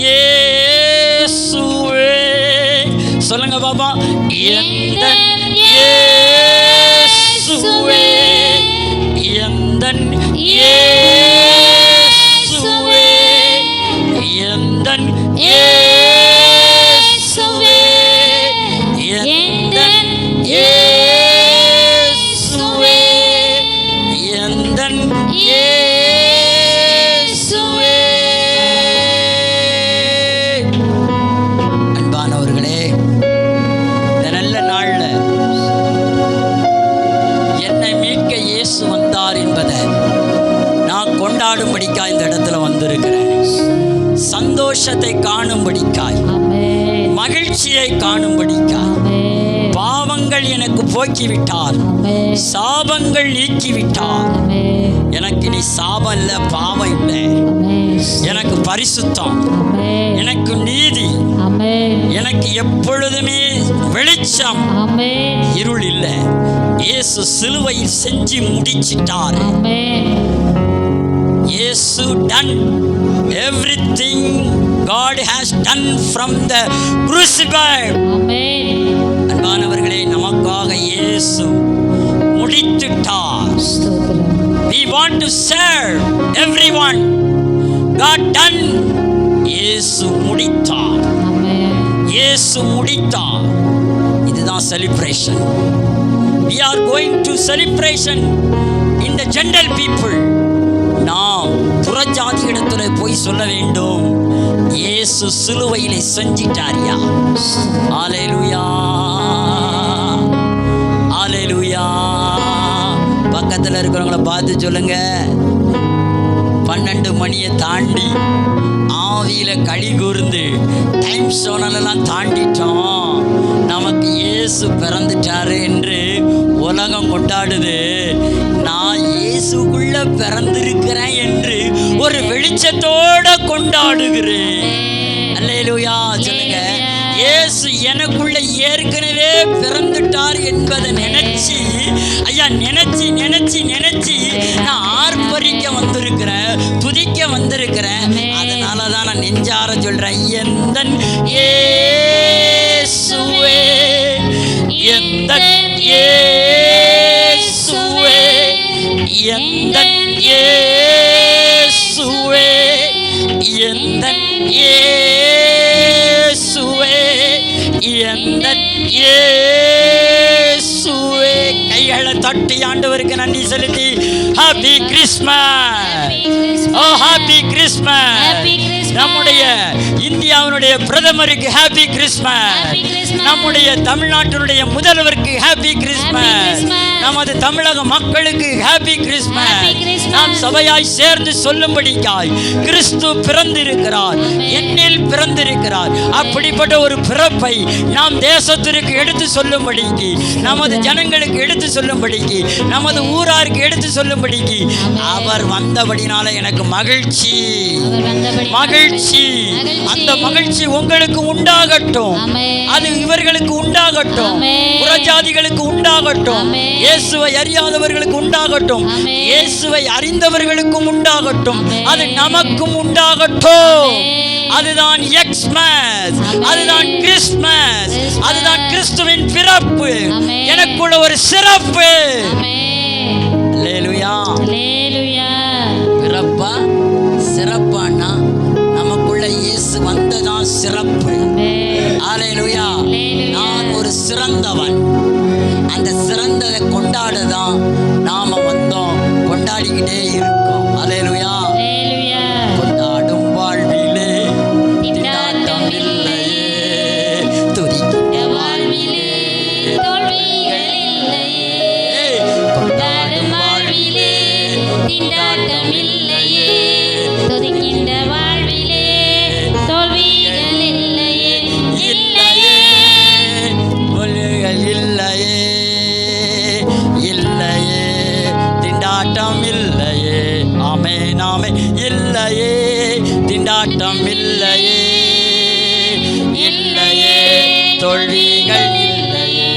இயேசுவே சொல்லுங்க பாப்பா. எந்தன் இயேசுவே, எந்தன் இயேசுவே, எந்தன் இயேசுவே, எந்தன் இயேசுவே, எந்தன் இயேசுவே. அன்பானவர்களே, இந்த நல்ல நாள்ல என்னை மீட்க இயேசு வந்தார் என்பதை நான் கொண்டாடும்படிக்காய் இந்த இடத்துல வந்திருக்கிறேன். சந்தோஷத்தை காணும்படிக்காய், மகிழ்ச்சியை காணும்படிக்காய். பாவங்கள் எனக்கு போக்கிவிட்டார், சாபங்கள் நீக்கிவிட்டார். எனக்கு நீ சாபம் இல்லை, பாவம் இல்லை. எனக்கு பரிசுத்தம், எனக்கு நீதி, எனக்கு எப்பொழுதுமே வெளிச்சம், இருள் இல்லை. இயேசு சிலுவையில் செஞ்சு முடிச்சிட்டார். இயேசு done everything God has done from the crucified. அன்பானவர்களே, நமக்காக இயேசு முடித்துட்டார். We want to serve everyone. God done. இயேசு முடித்தார். இயேசு முடித்தார். இதுதான் celebration. We are going to celebration in the general people. நாம் புறஜாதி இடத்துல போய் சொல்ல வேண்டும், இயேசு சிலுவையிலே செஞ்சிட்டாரியா. அல்லேலூயா, அல்லேலூயா. பக்கத்தில் இருக்கிறவங்கள பார்த்து சொல்லுங்க, 12 மணியை தாண்டி ஆவியில களி கூர்ந்து டைம் சோனலெல்லாம் தாண்டிட்டோம். நமக்கு இயேசு பிறந்துட்டாரு என்று உலகம் கொண்டாடுது. நான் இயேசுக்குள்ள பிறந்திருக்கிறேன் என்று ஒரு வெளிச்சத்தோட கொண்டாடுகிறேன். அல்லேலூயா சொல்லுங்க. இயேசு எனக்குள்ள ஏற்கனவே பிறந்துட்டார் என்பதை நினைச்சு, ஐயா, நினைச்சு நினைச்சு நினைச்சு நான் ஆர்ப்பரிக்க வந்திருக்கிறேன், துதிக்க வந்திருக்கிறேன். அதனால தான் நான் நெஞ்சார சொல்றேன், எந்தன் இயேசுவே, எந்தன் இயேசுவே, எந்தன் இயேசுவே, எந்தன் இயேசுவே, எந்தன் இயேசுவே. கைகளை தட்டி ஆண்டவருக்கு நன்றி செலுத்தி ஹாப்பி கிறிஸ்மஸ், ஓ ஹாப்பி கிறிஸ்மஸ். நம்முடைய இந்தியாவினுடைய பிரதமருக்கு ஹாப்பி கிறிஸ்மஸ், நம்முடைய தமிழ்நாட்டினுடைய முதல்வருக்கு ஹாப்பி கிறிஸ்மஸ், நமது தமிழக மக்களுக்கு ஹாப்பி கிறிஸ்மஸ். நாம் சபையாய் சேர்ந்து சொல்லும்படிக்காய் கிறிஸ்து பிறந்திருக்கிறார், என்னில் பிறந்திருக்கிறார். அப்படிப்பட்ட ஒரு பிறப்பை நாம் தேசத்திற்கு எடுத்து சொல்லும்படிக்கு, நமது ஜனங்களுக்கு எடுத்து சொல்லும்படிக்கு, நமது ஊராருக்கு எடுத்து சொல்லும்படிக்கு அவர் வந்தபடினால எனக்கு மகிழ்ச்சி, மகிழ்ச்சி. அந்த மகிழ்ச்சி உங்களுக்கு உண்டாகட்டும், அது இவர்களுக்கு உண்டாகட்டும், புறஜாதிகளுக்கு உண்டாகட்டும், இயேசுவை அறியாதவர்களுக்கு உண்டாகட்டும், இயேசுவை அறிந்தவர்களுக்கும் உண்டாகட்டும், அது நமக்கும் உண்டாகட்டும். அதுதான் எக்ஸ்மஸ், அதுதான் கிறிஸ்மஸ், அதுதான் கிறிஸ்துவின் பிறப்பு, எனக்குள்ள ஒரு சிறப்பு. அல்லேலூயா, பிறப்பா சிறப்பானா நமக்குள்ள இயேசு வந்ததான் சிறப்பு. அல்லேலூயா. நான் ஒரு சிறந்தவன், அந்த சிறந்ததை கொண்டாடதான் நாம வந்தோம், கொண்டாடிக்கிட்டே இருக்கோம். அல்லேலூயா. கொண்டாடும் வாழ்விலே திண்டாட்டம் இல்லையே, துதிக்கின்ற வாழ்விலே தோல்விகள் இல்லையே. கொண்டாடும் வாழ்விலே திண்டாட்டம் இல்லையே, துதிக்கின்ற வாழ்விலே தோல்விகள் இல்லையே, இல்லையே, தோல்விகள் இல்லையே, இல்லையே, திண்டாட்டம் இல்லையே. ஆமே நாமே, இல்லையே, திண்டாட்டம் இல்லையே, இல்லையே, தோல்விகள் இல்லையே.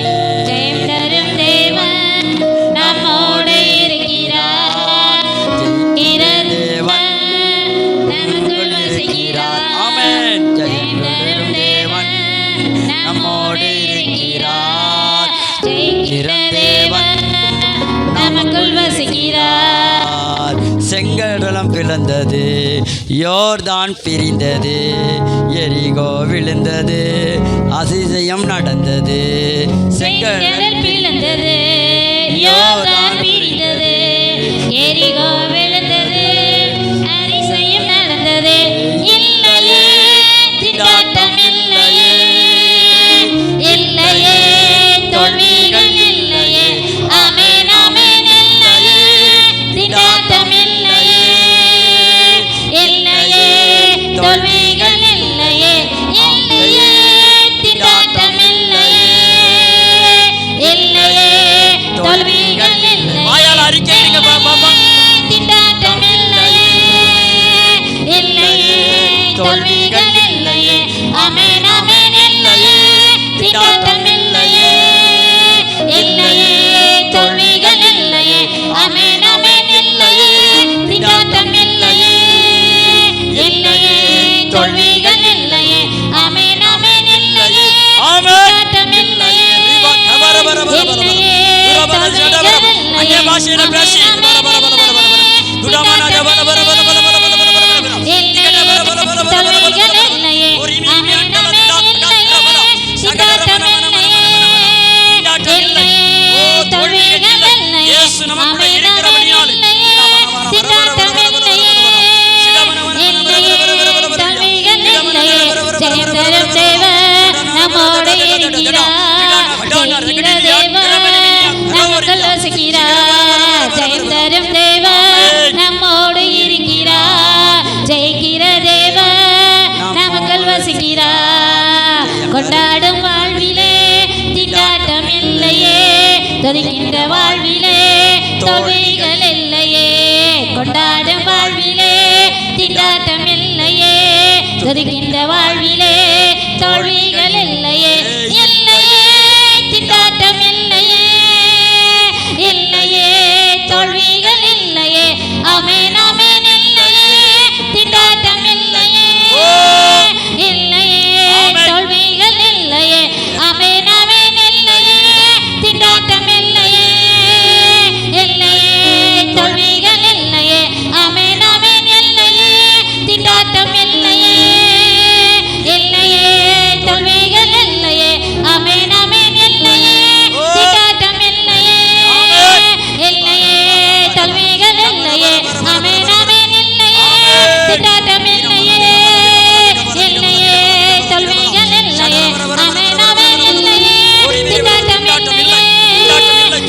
பிளந்தது, யோர்தான் பிரிந்தது, எரிகோ விழுந்தது, அதிசயம் நடந்தது, செங்கடல் பிளந்தது, யோர்தான் பிரிந்தது, எரிகோ விழுந்தது, அதிசயம் நடந்தது. இல்லையே திண்டாட்டம் இல்லையே, இல்லையே தோல்விகள் இல்லையே, ஆமென் ஆமென். இல்லையே திண்டாட்டம் இல்லையே, இல்லையே தோல்விகள் இல்லையே, இல்லையே திண்டாட்டம் இல்லையே, இல்லையே தோல்விகள் இல்லையே. வாயால் அறிக்கையிடுங்க பாப்பா. திண்டாட்டம் இல்லையே, இல்லையே தோல்விகள் இல்லையே, ஆமென் ஆமென். இல்லையே திண்டாட்டம் இல்லையே, இல்லையே தோல்விகள் இல்லையே, ஆமென் ஆமென். இல்லையே திண்டாட்டம் இல்லையே, இல்லையே தோல்விகள் இல்லையே, ஆமென் ஆமென். இல்லையே திண்டாட்டம் இல்லையே, இல்லையே அந்நிய பாஷையில பேசி ஜெயந்தரும் தேவ நம்மோடு இருக்கிறார், ஜெயிக்கிற தேவ நமக்குள் வசிக்கிறார். கொண்டாடும் வாழ்விலே திண்டாட்டம் இல்லையே, தொடுகின்ற வாழ்விலே தோல்விகள் இல்லையே. கொண்டாடும் வாழ்விலே திண்டாட்டம் இல்லையே, தொடுகின்ற வாழ்விலே தோல்விகள் இல்லையே, இல்லையே திண்டாட்டம் இல்லையே, இல்லையே தோல்விகள் இல்லையே, ஆமென் ஆமென். இல்லையே திண்டாட்டம் இல்லையே, இல்லையே தோல்விகள் இல்லையே, ஆமென் ஆமென். இல்லையே திண்டாட்டம் இல்லையே, இல்லையே தோல்விகள் இல்லையே, ஆமென் ஆமென். இல்லையே திண்டாட்டம் இல்லையே, இல்லையே தோல்விகள் இல்லையே, ஆமென் ஆமென். இல்லையே திண்டாட்டம் இல்லையே, இல்லையே தோல்விகள் இல்லையே, ஆமென் ஆமென். இல்லையே திண்டாட்டம் இல்லையே, இல்லையே தோல்விகள் இல்லையே, ஆமென் ஆமென். இல்லையே திண்டாட்டம் இல்லையே, இல்லையே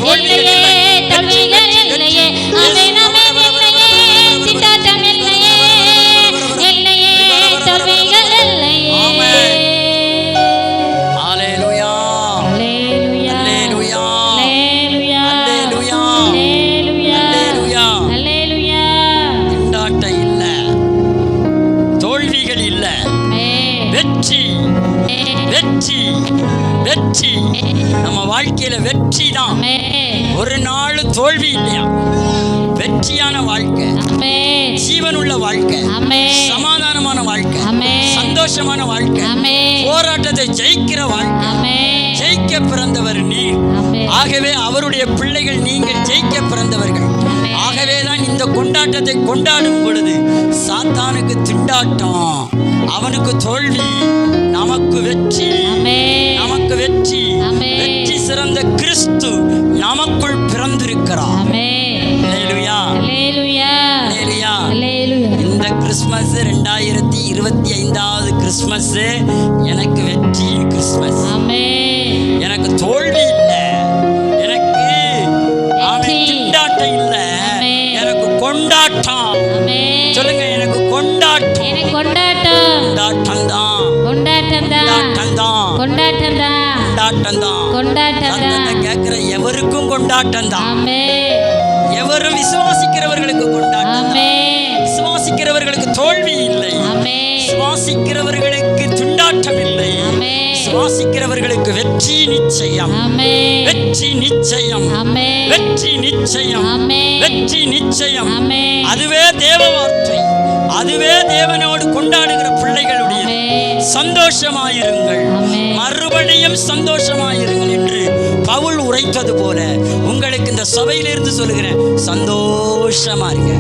தோல்விகள் இல்லையே, ஆமென் ஆமென். இல்லையே திண்டாட்டம் இல்லையே, இல்லையே தோல்விகள் இல்லையே. ஹல்லேலூயா, ஹல்லேலூயா, ஹல்லேலூயா, ஹல்லேலூயா, ஹல்லேலூயா, ஹல்லேலூயா, ஹல்லேலூயா. ஹல்லேலூயா. திண்டாட்டம் இல்ல, தோல்விகள் இல்ல, வெற்றி வெற்றி வெற்றி. நம்ம வாழ்க்கையில வெற்றி தான். ஒரு நாள் தோல்வி இல்லையா, வெற்றியான வாழ்க்கை, ஜீவனுள்ள வாழ்க்கை, சமாதானமான வாழ்க்கை, சந்தோஷமான வாழ்க்கை, போராட்டத்தை ஜெயிக்கிற வாழ்க்கை. ஜெயிக்க பிறந்தவர் நீர். ஆகவே அவருடைய பிள்ளைகள் நீங்கள் ஜெயிக்க பிறந்தவர்கள். ஆகவே தான் இந்த கொண்டாட்டத்தை கொண்டாடும் பொழுது சாத்தானுக்கு திண்டாட்டம், அவனுக்கு தோல்வி, நமக்கு வெற்றி, நமக்கு வெற்றி. வெற்றி சிறந்த கிறிஸ்து நமக்குள் பிறந்திருக்கிறார். ஹல்லேலூயா, ஹல்லேலூயா, ஹல்லேலூயா. இந்த கிறிஸ்மஸ் 2025வது கிறிஸ்மஸ் எனக்கு வெற்றி கிறிஸ்மஸ். எனக்கு தோல்வி இல்லை, எனக்கு திண்டாட்டம் இல்லை, எனக்கு கொண்டாட்டம். சொல்லுங்க, எனக்கு கொண்டாட்டம். கொண்டாட்டம் தான், கொண்டாட்டம் தான், கொண்டாட்டம் தான். கேட்கிற எவருக்கும் கொண்டாட்டம் தான். எவரும் விசுவாசிக்கிறவர்களுக்கு கொண்டாட்டம் தான். விசுவாசிக்கிறவர்களுக்கு தோல்வி இல்லை, விசுவாசிக்கிறவர்களுக்கு திண்டாட்டம் இல்லை, விசுவாசிக்கிறவர்களுக்கு வெற்றி நிச்சயம், வெற்றி நிச்சயம், வெற்றி நிச்சயம், வெற்றி நிச்சயம். அதுவே தேவ வார்த்தை, அதுவே தேவனோடு கொண்டாடுகிற பிள்ளைகளுடைய சந்தோஷமாயிருங்கள், மறுபடியும் சந்தோஷமாயிருங்கள் என்று பவுல் உரைத்தது போல உங்களுக்கு இந்த சபையிலிருந்து சொல்லுகிறேன், சந்தோஷமா இருங்க.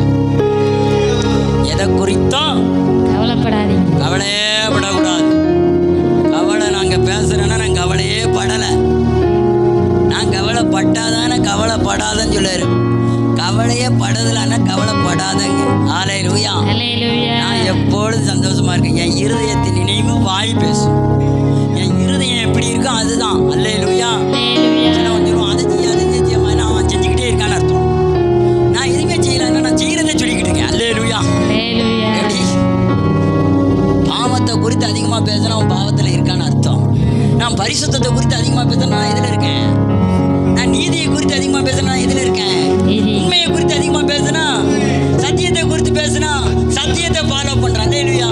எதை குறித்தும் கவலைப்படாதீங்க. கவலையே படக்கூடாது. கவலை நாங்கள் பேசுகிறேன்னா நான் கவலையே படலை. நான் கவலைப்பட்டாதானே கவலைப்படாதன்னு சொல்லுவார். கவலையே படலைன்னா கவலைப்படாதங்க. ஹல்லேலூயா. ஹல்லேலூயா. நான் எப்பொழுதும் சந்தோஷமா இருக்கேன். என் இருதயத்தின் நினைவு வாய் பேசும். என் இருதயம் எப்படி இருக்கோ அதுதான். ஹல்லேலூயா. ஹல்லேலூயா. வந்துடும் அதை செய்ய நான் செஞ்சுக்கிட்டே இருக்கான்னு அர்த்தம். நான் எதுவுமே செய்யலைன்னா நான் செய்கிறதே சொல்லிக்கிட்டு இருக்கேன். ஹல்லேலூயா. ஹல்லேலூயா. எப்படி பாவத்தை குறித்து அதிகமாக பேசுனா அவன் பாவத்தில் இருக்கான்னு அர்த்தம். நான் பரிசுத்தத்தை குறித்து அதிகமாக பேசுனா நான் எதில் இருக்கேன்? நான் நீதியை குறித்து அதிகமாக பேசுனா நான் எதில் இருக்கேன்? உண்மையை குறித்து அதிகமாக பேசுனா, சத்தியத்தை குறித்து பேசுனா சத்தியத்தை ஃபாலோ பண்றேன். ஹல்லேலூயா.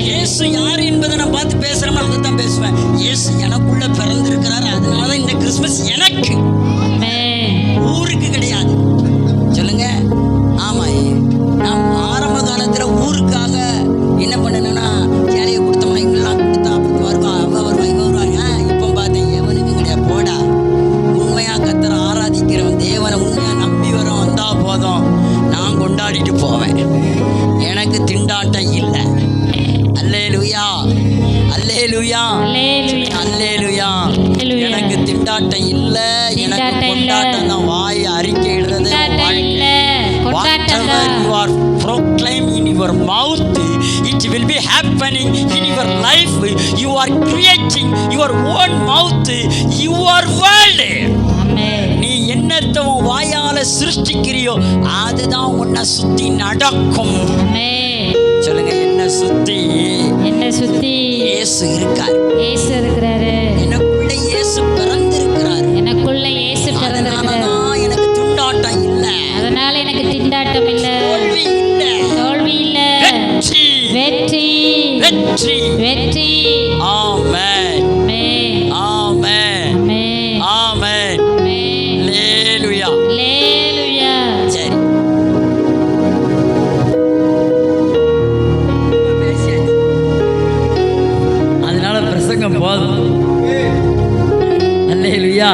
இயேசு யார் என்பதை நான் பார்த்து பேசுறேன், அதை தான் பேசுவேன். இயேசு எனக்குள்ள பிறந்திருக்கிறார், அதனால இந்த கிறிஸ்மஸ் எனக்கு, ஊருக்கு கிடையாது. சொல்லுங்க. ஆமா, நான் ஆரம்ப காலத்துல ஊருக்காக என்ன பண்ணணும்னா சேலையை கொடுத்தோம்னா இங்கெல்லாம் கொடுத்தா அப்படி வருவா, அவ வருவா, இவ வருவாங்க. இப்போ பார்த்தேன் எவனுக்கும் கிடையாது. போடா, உண்மையா கர்த்தரை ஆராதிக்கிறவன், தேவனை உண்மையா நம்பி வரோம், வந்தா போதும், நான் கொண்டாடிட்டு போவேன். எனக்கு திண்டாட்டம் இல்லை. அல்லேலூயா. அல்லேலூயா. அல்லேலூயா. எனக்கு திண்டாட்டம் இல்லை. எனக்கு கொண்டாட்டம் தான். வாய் அறிக்கையிடுறது whatever you are proclaim in your mouth, it will be happening in your life. You are creating your own mouth, your world. நீ என்னத்தை உன் வாயால சிருஷ்டிக்கிறியோ அதுதான் உன்னை சுத்தி நடக்கும். சொல்லுங்க. என்ன சுத்தி? என்ன சுத்தி இயேசு இருக்கார். இயேசு இருக்கிறாரு. எனக்குள்ள இயேசு பிறந்திருக்கிறார். எனக்குள்ள இயேசு பிறந்திருக்கிறார். எனக்கு திண்டாட்டம் இல்ல. அதனால எனக்கு திண்டாட்டம் இல்ல. தோல்வி இல்ல. தோல்வி இல்ல. வெற்றி. வெற்றி. வெற்றி. வெற்றி. ஆமென். ஆமென். ஆமென். அல்லேலூயா. அல்லேலூயா. சரி, அதனால பிரசங்கம் போதும். அல்லேலூயா.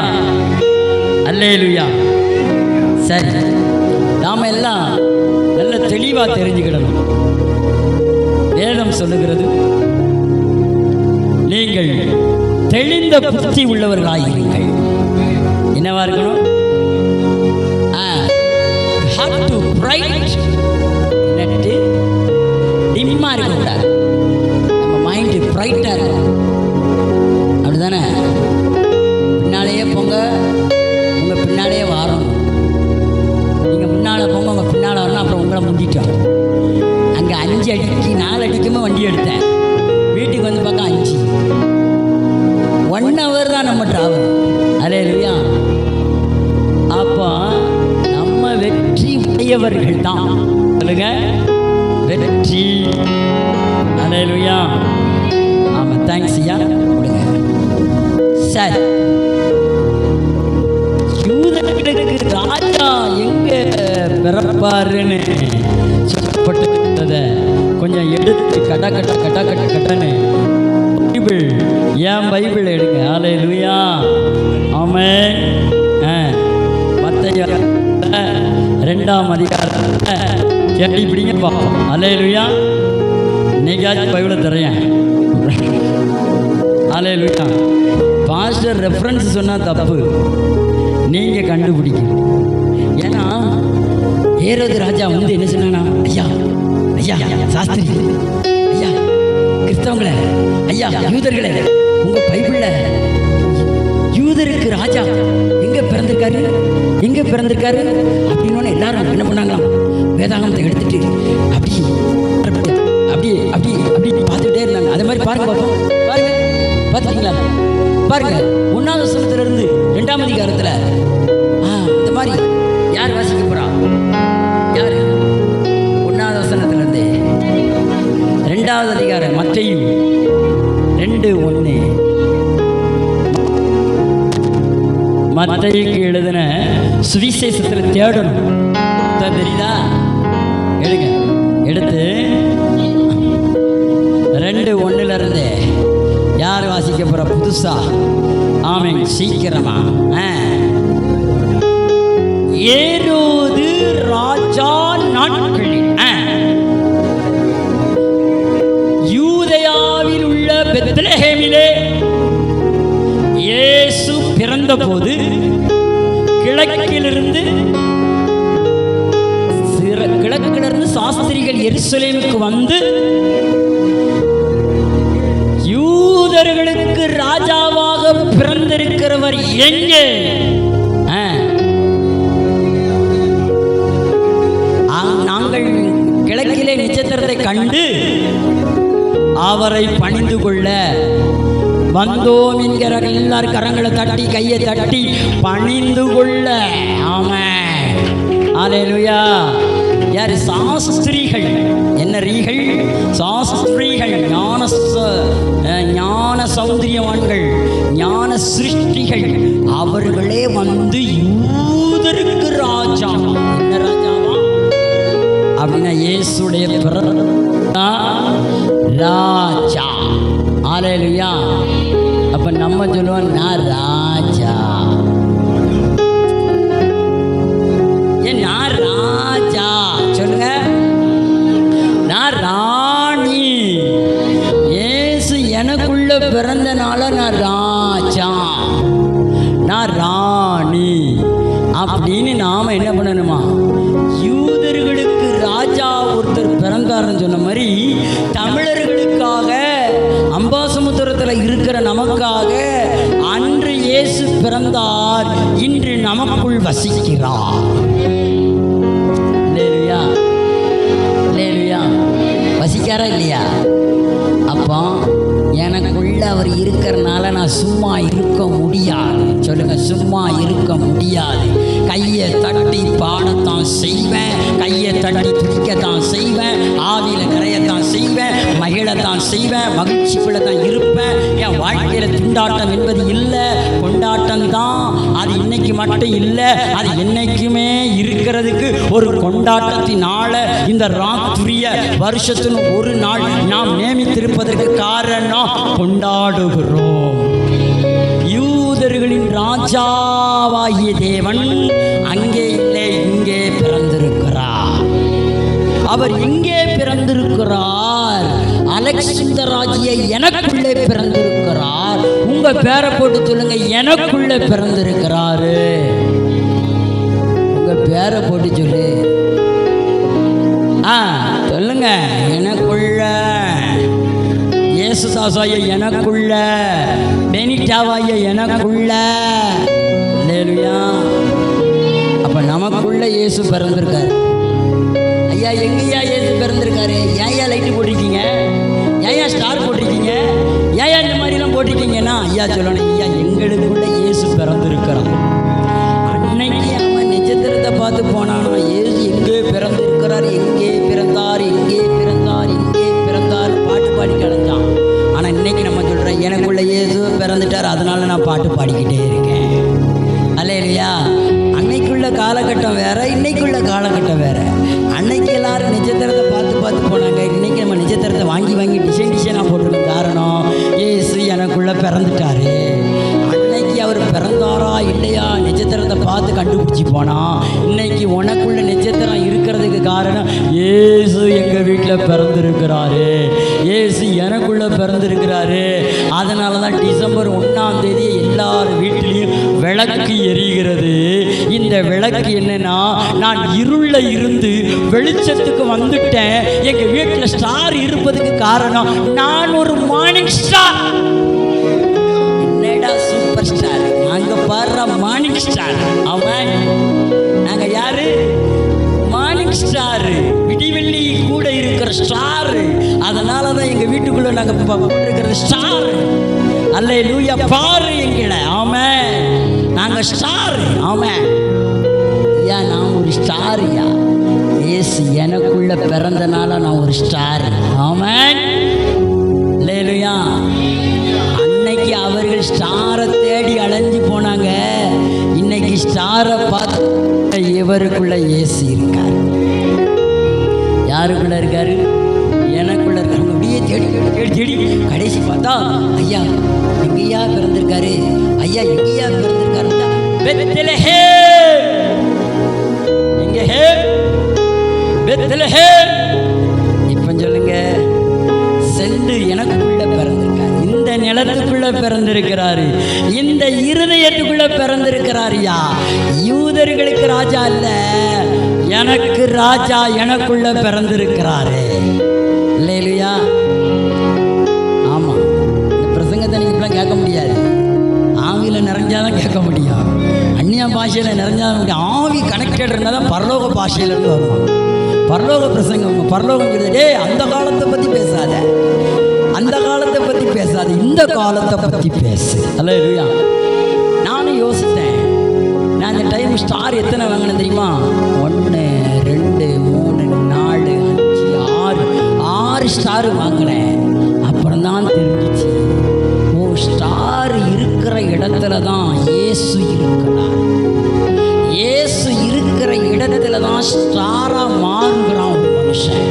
அல்லேலூயா. சரி, நாம எல்லாம் நல்ல தெளிவா தெரிஞ்சுக்கிடணும். வேதம் சொல்லுகிறது, நீங்கள் தெளிந்த புத்தி உள்ளவர்களாயிருங்கள். என்னவா இருக்கணும்? ஹார்ட் டு பிரைட், நட்டு டிம்மா இருக்கக்கூடாது. நம்ம மைண்டு பிரைட்டாக இருக்கணும். அப்படிதானே? பின்னாலேயே போங்க, உங்கள் பின்னாலேயே வரணும். நீங்கள் முன்னால் போங்க, உங்கள் பின்னால் வரணும். அப்புறம் உங்களை முந்திட்டோம். அங்கே 5 அடிக்கு 4 அடிக்குமே வண்டி எடுத்தேன். வீட்டுக்கு வந்து பார்க்க 5. 1 hour தான் நம்ம ட்ராவல். அல்லேலூயா. அப்போ நம்ம வெற்றி உடையவர்கள் தான். சொல்லுங்க, வெற்றி. அல்லேலூயா. ஆமாம், தேங்க்ஸ் ஐயா. கொடுங்க. சரி, யூதர்களுக்கு ராஜா எங்க பிறப்பாருன்னு சொல்லப்பட்டிருந்ததை கொஞ்சம் எடுத்து கட்டன்னு பைபிள், என் பைபிள் எடுங்க. அல்லேலூயா. ஆமென். மத்தேயு 2ஆம் அதிகாரத்தில் கேள்வி இப்படிங்க பார்ப்போம். அல்லேலூயா. இன்னைக்காச்சும் பைபிளை தரேன். அல்லேலூயா. பாஸ்டர் ரெஃபரன்ஸ் சொன்னால் தப்பு, நீங்கள் கண்டுபிடிக்கணும். ஏன்னா ஏரோது ராஜா வந்து என்ன சொன்னானா, ஐயா ஐயா சாஸ்திரி, ஐயா கிறிஸ்தவங்களே, ஐயா யூதர்களே, உங்கள் பைபிளில் யூதருக்கு ராஜா எங்கே பிறந்திருக்காரு அப்படின்னு எல்லாரும் என்ன பண்ணாங்களாம், வேதாகமத்தை எடுத்துட்டு அப்படி அப்படி அப்படி அப்படி பார்த்துக்கிட்டே இருந்தாங்க. அதே மாதிரி பாருங்க பார்ப்போம். பாருங்க, பார்த்துட்டீங்களா? பாருங்க, 1ஆம் வசனத்திலிருந்து 2ஆம் அதிகாரத்தில் இந்த மாதிரி யார் வாசிக்க போறா? யார்? 1ஆம் வசனத்திலிருந்து 2ஆவது அதிகாரம் மத்தேயு 2:1. மத்தேயுக்கு எழுதின சுவிசேஷத்தில் தேடணும். தெரியுதா? எடுங்க, எடுத்து 2:1 யார் வாசிக்க போற புதுசா? ஆமென், சீக்கிரமா. ஏரோது ராஜா நாட்களில் போது கிழக்கிலிருந்து சாஸ்திரிகள் எருசலேமுக்கு வந்து யூதர்களுக்கு ராஜாவாக பிறந்திருக்கிறவர் எங்கே? நாங்கள் கிழக்கிலே நட்சத்திரத்தை கண்டு அவரை பணிந்து கொள்ள வந்தோம் என்கிற எல்லார் கரங்களை தட்டி கையை தட்டி பணிந்து கொள்ள. ஆமென், அல்லேலூயா. யார்? சாஸ்திரிகள். என்ன ரீகள்? சாஸ்திரிகள், ஞான சௌந்தரியவான்கள், ஞான சிருஷ்டிகள். அவர்களே வந்து யூதருக்கு ராஜா. என்ன ராஜாவா அப்படின்னா இயேசுடைய ராஜா. அல்லேலூயா. அப்ப நம்ம சொல்லுவோம், நான் ராஜா. நான் ராஜா சொல்லுங்க. நான் ராணி. இயேசு எனக்குள்ள பிறந்தனால நான் ராஜா, நான் ராணி அப்படின்னு நாம என்ன பண்ணணுமா? யூதர்களுக்கு ராஜா ஒருத்தர் பிறந்தாருன்னு சொன்ன மாதிரி தமிழர்களுக்காக அம்பாசமுத்திரத்தில் இருக்கிற நமக்காக அன்று இயேசு பிறந்தார், இன்று நமக்குள் வசிக்கிறார். அல்லேலூயா, அல்லேலூயா. வசிக்காரா இல்லையா? அப்போ எனக்குள்ள அவர் இருக்கிறனால நான் சும்மா இருக்க முடியாது. சொல்லுங்க, சும்மா இருக்க முடியாது. கையை தட்டி பாடத்தான் செய்வேன், கையை தட்டி துடிக்கத்தான் செய்வேன், ஆவியில் கரையத்தான் செய்வேன், மகிழத்தான் செய்வேன், மகிழ்ச்சிக்குள்ள தான் இருப்பேன். என் வாழ்க்கையில் திண்டாட்டம் என்பது இல்லை, கொண்டாட்டம் தான். அது இன்னைக்கு மட்டும் இல்லை, அது என்னைக்குமே இருக்கிறதுக்கு ஒரு கொண்டாட்டத்தினால இந்த ராத்திரிய வருஷத்தின் ஒரு நாள் நாம் நியமித்திருப்பதற்கு காரணம் கொண்டாடுகிறோம். யூதர்களின் ராஜாவாகிய தேவன் அங்கே இல்லை, இங்கே பிறந்திருக்கிறார். அவர் எங்கே பிறந்திருக்கிறார்? அலெக்சாந்தராகிய எனக்குள்ளே பிறந்திருக்கிறார். உங்க பேரை போட்டு சொல்லுங்க, எனக்குள்ளே பிறந்திருக்கிறாரு. உங்க பேரை போட்டு சொல்லு. சொல்லுங்க, எனக்குள்ள இயேசுதாசாய, எனக்குள்ள பெனிட்டாவாய, எனக்குள்ள. அல்லேலூயா. அப்ப நமக்குள்ள இயேசு பிறந்திருக்காரு. ஐயா, எங்கேயா இயேசு பிறந்திருக்காரு? ஏயா லைட்டு போட்டிருக்கீங்க? ஏயா ஸ்டார் போட்டிருக்கீங்க? ஏயா இந்த மாதிரிலாம் போட்டிருக்கீங்கன்னா ஐயா சொல்லணும், ஐயா எங்களுக்குள்ள இயேசு பிறந்திருக்கிறான். அன்னைக்கு அவன் நட்சத்திரத்தை பார்த்து போனானா, இயேசு எங்கே பிறந்திருக்கிறார், எங்கே பிறந்தார், எங்கே பிறந்தார், எங்கே பிறந்தார் பாட்டு பாடி கிடந்தான். ஆனால் இன்னைக்கு நம்ம சொல்கிறோம், எனக்குள்ள இயேசு பிறந்துட்டார், அதனால நான் பாட்டு பாடிக்கிட்டே இருக்கேன். அல்லேலூயா. அன்னைக்குள்ள காலகட்டம் வேற, இன்னைக்குள்ள காலகட்டம் வேற. அன்னைக்கு எல்லாரும் நட்சத்திரத்தை பார்த்து பார்த்து போனாங்க, இன்னைக்கு நம்ம நட்சத்திரத்தை வாங்கி வாங்கி டிசைனாக போட்டிருக்க காரணம் இயேசு எனக்குள்ள பிறந்துட்டாரு. அன்னைக்கு அவர் பிறந்தாரா இல்லையா நட்சத்திரத்தை பார்த்து கண்டுபிடிச்சி போனா, இன்னைக்கு உனக்குள்ள நட்சத்திரம் இருக்கிறதுக்கு காரணம் இயேசு எங்கள் வீட்டில் பிறந்திருக்கிறாரு, இயேசு எனக்குள்ள பிறந்திருக்கிறாரு. அதனால தான் டிசம்பர் 1ஆம் தேதி எல்லார் வீட்டிலையும் விளக்கு எரிகிறது. இந்த விளக்கு என்னன்னா, நான் இருள இருந்து வெளிச்சத்துக்கு வந்துட்டேன். எங்க வீட்டில் ஸ்டார் இருப்பதுக்கு காரணம் நான் ஒரு மார்னிங் ஸ்டார். என்னடா சூப்பர் ஸ்டார், நாங்க பாடுற மார்னிங் ஸ்டார். அவன் நாங்க யாரு? மார்னிங் ஸ்டார், விடிவெள்ளி கூட இருக்கிற ஸ்டார். அதனால தான் எங்க வீட்டுக்குள்ள நாங்க போட்டிருக்கிறது ஸ்டார். அல்லேலூயா. பாரு எங்களை. ஆமென். நாங்க ஸ்டார். ஆமென். ஐயா, நான் ஒரு ஸ்டார். ஐயா, இயேசு எனக்குள்ள பிறந்தனால நான் ஒரு ஸ்டார். ஆமென். அல்லேலூயா. அன்னைக்கு அவர்கள் ஸ்டாரை தேடி அலைஞ்சு போனாங்க, இன்னைக்கு ஸ்டாரை பார்த்து இவருக்குள்ள இயேசு இருக்கார். யாருக்குள்ள இருக்காரு? எனக்குள்ள இருக்காரு. அப்படியே தேடி தேடி தேடி கடைசி பார்த்தா, ஐயா எங்கேயா பிறந்திருக்காரு, ஐயா எங்கேயா பிறந்திருக்காரு? பெத்லஹேம். எங்க? பெத்லஹேம். இப்ப சொல்லுங்க, சென்று எனக்குள்ள பிறந்திருக்காரு. இந்த நிலத்துக்குள்ள பிறந்திருக்கிறாரு. இந்த இருதயத்துக்குள்ள பிறந்திருக்கிறாரியா. யூதர்களுக்கு ராஜா இல்ல, எனக்கு ராஜா எனக்குள்ள பிறந்திருக்கிறாரு. இல்லையா? ஆமா, இந்த பிரசங்கத்தை நீங்க இப்பெல்லாம் கேட்க முடியாது. ஆவியில் நிறைஞ்சாதான் கேட்க முடியும். அந்நிய பாஷையில் நிறைஞ்சாதான். ஆவி கனெக்டட் இருந்தால் தான் பரலோக பாஷையிலேருந்து வருவாங்க. பரலோக பிரசங்கம், பரலோகங்கிறது அந்த காலத்தை பற்றி பேசாத, அந்த காலத்தை பற்றி பேசாத, இந்த காலத்தை பற்றி பேசு. அல்லேலூயா. நானும் யோசித்தேன், நான் இந்த டைம் ஸ்டார் எத்தனை வாங்கினேன் தெரியுமா? 1 2 3 4 5 6 ஸ்டார் வாங்கினேன். அப்புறம் தான் தெரிஞ்சிச்சு, ஓ, ஸ்டார் இருக்கிற இடத்துல தான் இயேசு இருக்கிறார். இயேசு இருக்கிற இடத்துல தான் ஸ்டாராக மாறுகிறான் ஒரு மனுஷன்.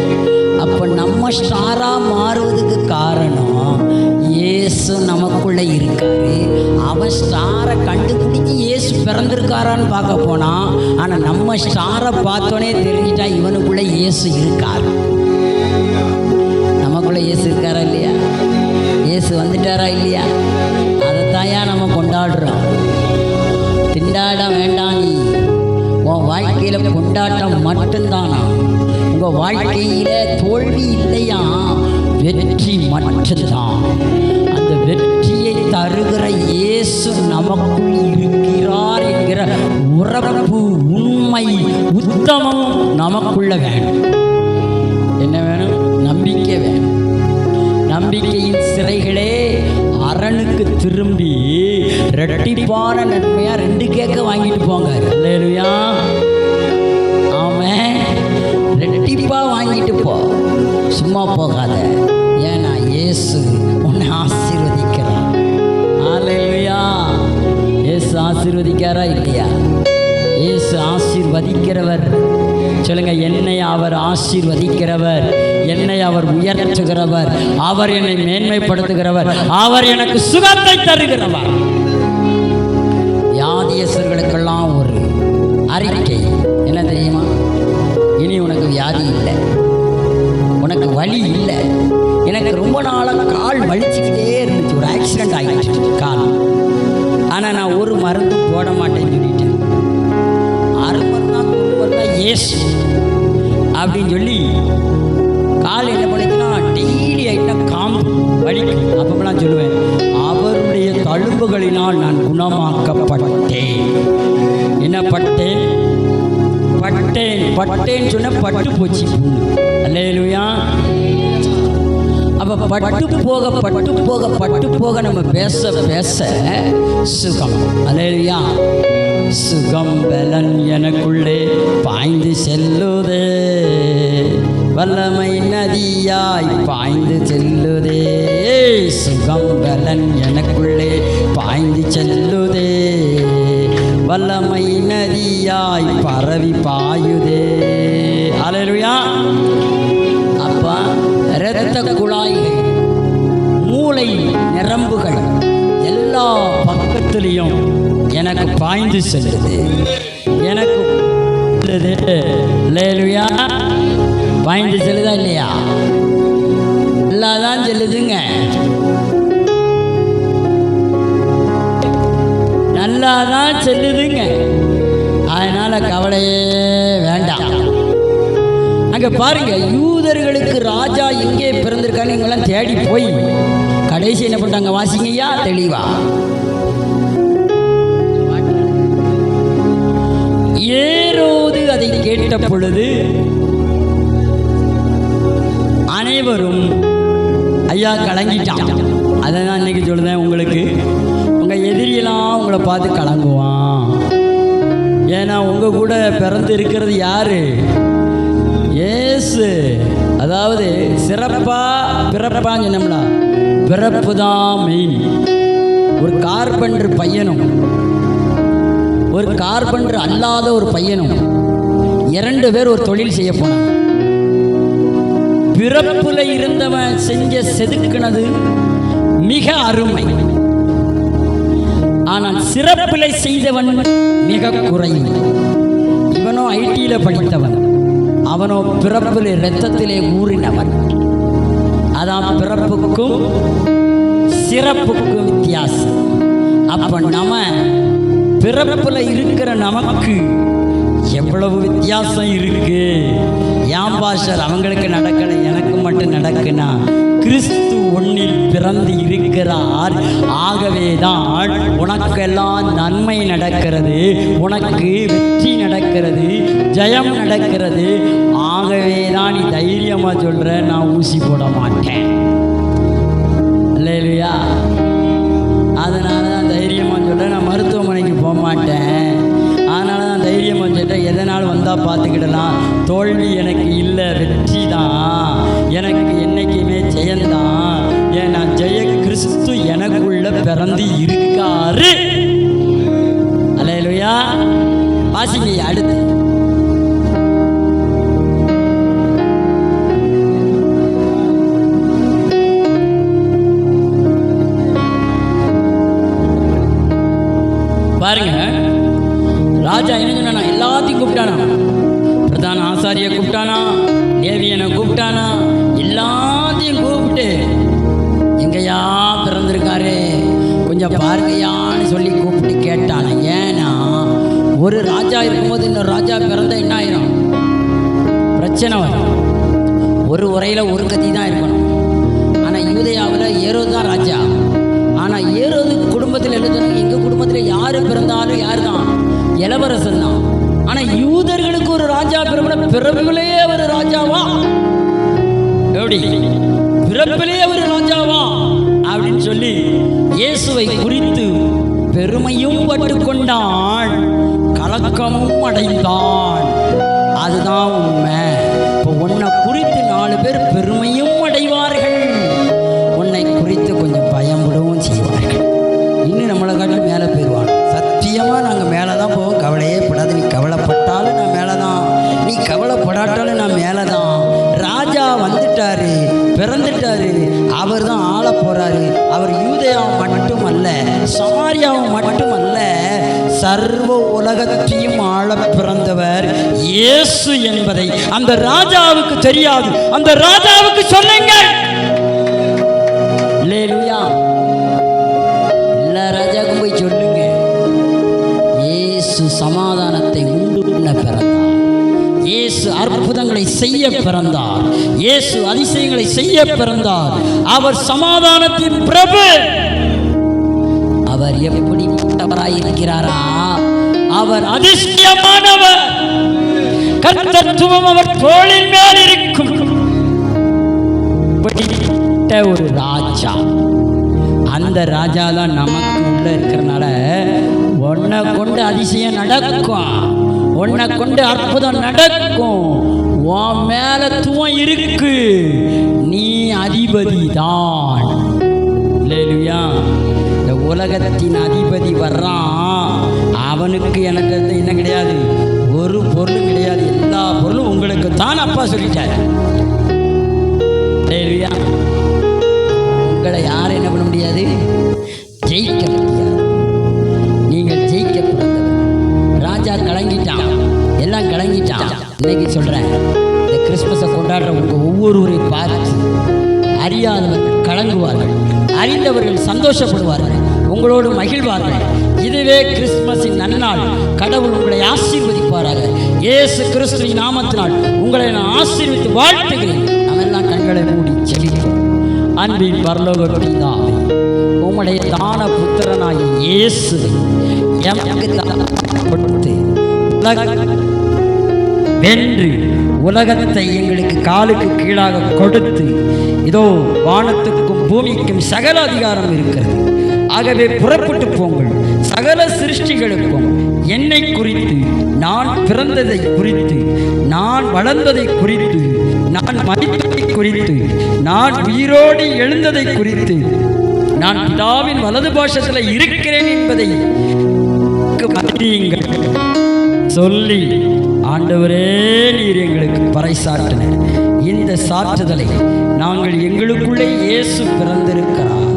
அப்போ நம்ம ஸ்டாராக மாறுவதுக்கு காரணம் இயேசு நமக்குள்ளே இருக்காரு. அவன் ஸ்டாரை கண்டுபிடிச்சி இயேசு பிறந்திருக்காரான்னு பார்க்க போனான். ஆனால் நம்ம ஸ்டாரை பார்த்தோன்னே தெரிஞ்சிட்டா இவனுக்குள்ளே இயேசு இருக்காரு. நமக்குள்ளே இயேசு இருக்காரா இல்லையா? இயேசு வந்துட்டாரா இல்லையா? அதைத்தாயா நம்ம கொண்டாடுறோம். திண்டாட வேண்டாம். நீ உன் வாழ்க்கையில் கொண்டாட்டம் மட்டும்தானா? உங்கள் வாழ்க்கையில் தோல்வி இல்லையா, வெற்றி மட்டும்தான். அந்த வெற்றியை தருகிற இயேசு நமக்குள் இருக்கிறார் என்கிற உறப்பு, உண்மை, உத்தமம் நமக்குள்ள வேணும். என்ன வேணும்? நம்பிக்கை வேணும். நம்பிக்கையின் சிறைகளே அரணுக்கு திரும்பி ரெட்டிப்பான நன்மையா 2 கேக்க வாங்கிட்டு போங்க. அல்லேலூயா. ஆமென். ரெட்டிப்பா வாங்கிட்டு போ, சும்மா போகாத. ஏன்னா இயேசு உன்னை ஆசீர்வதிக்கிறார். அல்லேலூயா. இயேசு ஆசீர்வதிக்காரா இல்லையா? இயேசு ஆசீர்வதிக்கிறவர். சொல்லுங்க, என்னை அவர் ஆசீர்வதிக்கிறவர், என்னை அவர் உயர்த்துகிறவர், அவர் என்னை மேன்மைப்படுத்துகிறவர், அவர் எனக்கு சுகத்தை தருகிறவர். வியாதியஸ்தர்களுக்கெல்லாம் ஒரு அறிக்கை என்ன தெரியுமா? இனி உனக்கு வியாதி இல்லை, உனக்கு வலி இல்லை. எனக்கு ரொம்ப நாளாக கால் வலிச்சுக்கிட்டே இருந்துச்சு, ஒரு ஆக்சிடென்ட் ஆகிடுச்சு கால். ஆனால் நான் ஒரு மருந்தும் போட மாட்டேன்னு சொல்லிட்டேன். 6 மருந்தா 3 மருந்தா ஏசு அப்படின்னு சொல்லி கால் என்ன பண்ணிச்சுன்னா டெய்லி ஆகிட்டா காம்பு வலிக்கும். அப்போலாம் சொல்லுவேன், அவருடைய தழும்புகளினால் நான் குணமாக்கப்பட்டேன். என்ன பட்டேன்? பட்டேன்னு சொன்ன பட்டு போச்சு. அல்லேலூயா. அப்போ பட்டு போக நம்ம பேச பேச சுகம். அல்லேலூயா. சுகம் பலன் எனக்குள்ளே பாய்ந்து செல்லுதே, வல்லமை நதியாய் பாய்ந்து செல்லுதே. சுகம் பலன் எனக்குள்ளே பாய்ந்து செல்லுதே, வல்லமை நதியாய் பரவி பாயுதே. அல்லேலூயா. அப்பா, இரத்த குழாய்கள், மூளை நரம்புகள் எல்லா பக்கத்துலேயும் எனக்கு பாய்ந்து செல்லுது. எனக்கு அல்லேலூயா. பாய்ந்து செல்லுதா இல்லையா? எல்லாதான் செல்லுதுங்க, நல்லாதான் செல்லுதுங்க. அதனால கவலையே வேண்டாம். அங்கே பாருங்க, யூதர்களுக்கு ராஜா எங்கே பிறந்திருக்கான்னு இவங்கெல்லாம் தேடி போய் கடைசி என்ன பண்ணிட்டாங்க? வாசிங்கய்யா தெளிவா. ஏரோது அதை கேட்ட பொழுது அனைவரும் ஐயா கலங்கிட்டான். அதை நான் இன்னைக்கு சொல்லுதேன் உங்களுக்கு. உங்கள் எதிரியெல்லாம் உங்களை பார்த்து கலங்குவான். ஏன்னா உங்கள் கூட பிறந்து இருக்கிறது யாரு? இயேசு. அதாவது பிறப்பான்னு சொன்னோம்னா பிறப்பு தான் மெயின். ஒரு கார்பெண்டர் பையனும் ஒரு கார்பெண்டர் அல்லாத ஒரு பையனும் 2 பேர் ஒரு தொழில் செய்ய போனாங்க. பிறப்புல இருந்தவன் செஞ்ச செதுக்கினது மிக அருமை. ஆனால் சிறப்பிலை செய்தவன் மிக குறைவு. இவனோ ஐடியில் படித்தவன், அவனோ பிறப்பிலே இரத்தத்திலே ஊறினவன். அதான் பிறப்புக்கும் சிறப்புக்கும் வித்தியாசம். அப்போ நம்ம பிறப்பில் இருக்கிற நமக்கு எவ்வளவு வித்தியாசம் இருக்கு. ஏன் பாஸ்டர் அவங்களுக்கு நடக்கலை எனக்கு மட்டும் நடக்குனா, கிறிஸ்து உன்னில் பிறந்து இருக்கிறார். ஆகவே தான் உனக்கெல்லாம் நன்மை நடக்கிறது, உனக்கு வெற்றி நடக்கிறது, ஜெயம் நடக்கிறது. ஆகவே தான் நீ தைரியமாக சொல்கிற, நான் ஊசி போட மாட்டேன். இல்லையா? அதனால தான் தைரியமாக சொல்கிறேன், நான் மருத்துவமனைக்கு போக மாட்டேன். அதனால தான் தைரியமாக சொல்கிறேன், எதனால் வந்தால் பார்த்துக்கிடலாம். தோல்வி எனக்கு இல்லை, வெற்றி தான் எனக்கு, என்றைக்குமே ஜெயந்தான். ஏன்னா ஜெய கிறிஸ்து எனக்குள்ள பிறந்து இருக்காரு. அல்லேலூயா. வாசிங்க அடுத்து. பாருங்க, ராஜா என்ன சொன்னா, எல்லாத்தையும் கூப்பிட்டானா. பிரதான ஆசாரிய கூப்பிட்டானா, தேவியனை கூப்பிட்டானா, எல்லாத்தையும் கூப்பிட்டு எங்கயா பிறந்திருக்காரு கொஞ்சம் பாருங்கயான்னு சொல்லி கூப்பிட்டு கேட்டானா. ஏன்னா ஒரு ராஜா இருக்கும்போது இன்னொரு ராஜா பிறந்த என்ன ஆயிரும்? பிரச்சனை வரும். ஒரு உரையில் ஒரு கத்தி தான் இருக்கணும். ஆனால் யூதேயாவில் ஏரோது தான் ராஜா. ஆனால் ஏரோது குடும்பத்தில் எழுதுனாங்க, எங்கள் குடும்பத்தில் யார் பிறந்தாலும் யார் தான்? இளவரசன் தான். ஆனால் யூதர்களுக்கு ஒரு ராஜா பிறப்பின, பிறப்பிலே ஒரு ராஜாவா? எப்படி பிறப்பிலே ஒரு ராஜாவா அப்படின்னு சொல்லி இயேசுவை குறித்து பெருமையும் பட்டுக்கொண்டான், கலக்கமும் அடைந்தான். அதுதான் உண்மை. இப்போ உன்னை குறித்து 4 பேர் பெருமையும் அடைவார்கள், உன்னை குறித்து கொஞ்சம் பயப்படவும் செய்வார்கள். இன்னும் நம்மளை காட்டிலும் மேலே போயிடுவாங்க. சத்தியமாக நாங்கள் மேலே தான் போவோம், கவலையே படாது. நீ கவலைப்பட்டாலும் நான் மேலே தான், நீ கவலைப்படாட்டாலும் நான் மேலே தான். ராஜா வந்துட்டாரு, பிறந்துட்டாரு, அவர் தான் ஆள போகிறாரு. அவர் யூதேயாவும் மட்டுமல்ல, சமாரியாவும் மட்டுமல்ல, சர்வ உலகத்தையும் ஆள பிறந்தவர் இயேசு என்பதை அந்த ராஜாவுக்கு தெரியாது. அந்த ராஜாவுக்கு சொல்லுங்கள். அல்லேலூயா. எல்லா ராஜாவுக்கும் போய் சொல்லுங்க, இயேசு சமாதானத்தை உண்டு பண்ண பிறந்தார், இயேசு அற்புதங்களை செய்ய பிறந்தார், இயேசு அதிசயங்களை செய்ய பிறந்தார். அவர் சமாதானத்தின் பிரபு. அவர் எப்படிப்பட்டவராயிருக்கிறாரா? அவர் அதிசயமானவர். கர்த்தத்துவம் அவர் தோளின் மேல் இருக்கும். ஒரு ராஜா, அந்த ராஜா தான் நமக்கு உள்ள இருக்கிறனால உன்னை கொண்டு அதிசயம் நடக்கும், உன்னை கொண்டு அற்புதம் நடக்கும். உன் மேல துவம் இருக்கு, நீ அதிபதி தான். இல்லையா? இந்த உலகத்தின் அதிபதி வர்றான், அவனுக்கு எனக்கு என்ன கிடையாது, ஒரு பொருளும் கிடையாது, எல்லா பொருளும் உங்களுக்கு தான் அப்பா சொல்லிட்டார். இல்லையா? உங்களை யாரும் என்ன பண்ண முடியாது, ஜெயிக்க முடியாது. நீங்கள் ஜெயிக்க பிறந்தவர். ராஜா கலங்கிட்டான், எல்லாம் கலங்கிட்டான். இன்னைக்கு சொல்கிறேன், இந்த கிறிஸ்மஸை கொண்டாடுற உங்கள் ஒவ்வொருவரையும் பார்த்து அறியாதவர்கள் கலங்குவார்கள், அறிந்தவர்கள் சந்தோஷப்படுவார்கள், உங்களோடு மகிழ்வார்கள். இதுவே கிறிஸ்மஸின் நன்னாள். கடவுள் உங்களை ஆசீர்வதிப்பாராக. இயேசு கிறிஸ்துவின் நாமத்தினால் உங்களை நான் ஆசீர்வித்து வாழ்த்துகிறேன். நம்ம எல்லாம் கண்களை மூடி செபிப்போம். அன்பின் பரலோக பிதாவே, உம்முடைய தான புத்திரனாகிய இயேசுவை எமக்கு கொடுத்து வென்று உலகத்தை எங்களுக்கு காலுக்கு கீழாக கொடுத்து, இதோ வானத்துக்கும் பூமிக்கும் சகல அதிகாரம் இருக்கிறது. ஆகவே புறப்பட்டு போங்கள், சகல சிருஷ்டிகளுக்கும் என்னை குறித்து, நான் பிறந்ததை குறித்து, நான் வளர்ந்ததை குறித்து, நான் மரித்ததை குறித்து, நான் உயிரோடு எழுந்ததை குறித்து, நான் பிதாவின் வலது பாசத்தில் இருக்கிறேன் என்பதை சொல்லி, ஆண்டவரே நீர் எங்களுக்கு பறைசாற்றின இந்த சாற்றுதலை நாங்கள் எங்களுக்குள்ளே இயேசு பிறந்திருக்கிறார்,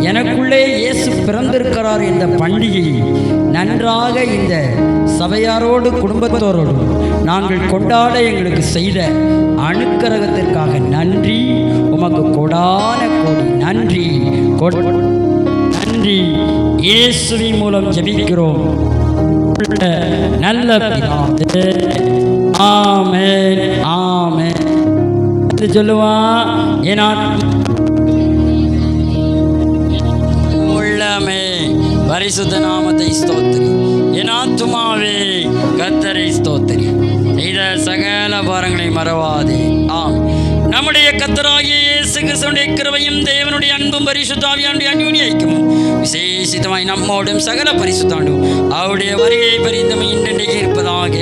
எனக்குள்ளே இயேசு பிறந்திருக்கிறார் என்ற பண்டிகையை நன்றாக இந்த சபையாரோடு குடும்பத்தோரோடு நாங்கள் கொண்டாட எங்களுக்கு செய்த அனுக்கிரகத்திற்காக நன்றி. உமக்கு கொடான கோடி நன்றி. நன்றி. இயேசுவின் மூலம் ஜெபிக்கிறோம் நல்ல பிதாவே. ஆமென் ஆமென். சொல்லுவான் ஏன்னா உள்ளமே பரிசுத்த நாமத்தை ஸ்தோத்திரி. என் ஆத்துமாவே கர்த்தரை ஸ்தோத்திரி. செய்த சகல பாரங்களை மறவாதே. ஆம். நம்முடைய கர்த்தராகிய இயேசு கிறிஸ்துவினுடைய கிருபையும் தேவனுடைய அன்பும் பரிசுத்த ஆவியானுடைய அந்யோன்ய ஐக்கியமும் விசேஷித்தமாய் நம்மோடும் சகல பரிசுத்தாண்டும் அவருடைய வருகை பரிந்தமை இன்றைக்கு இருப்பதாக.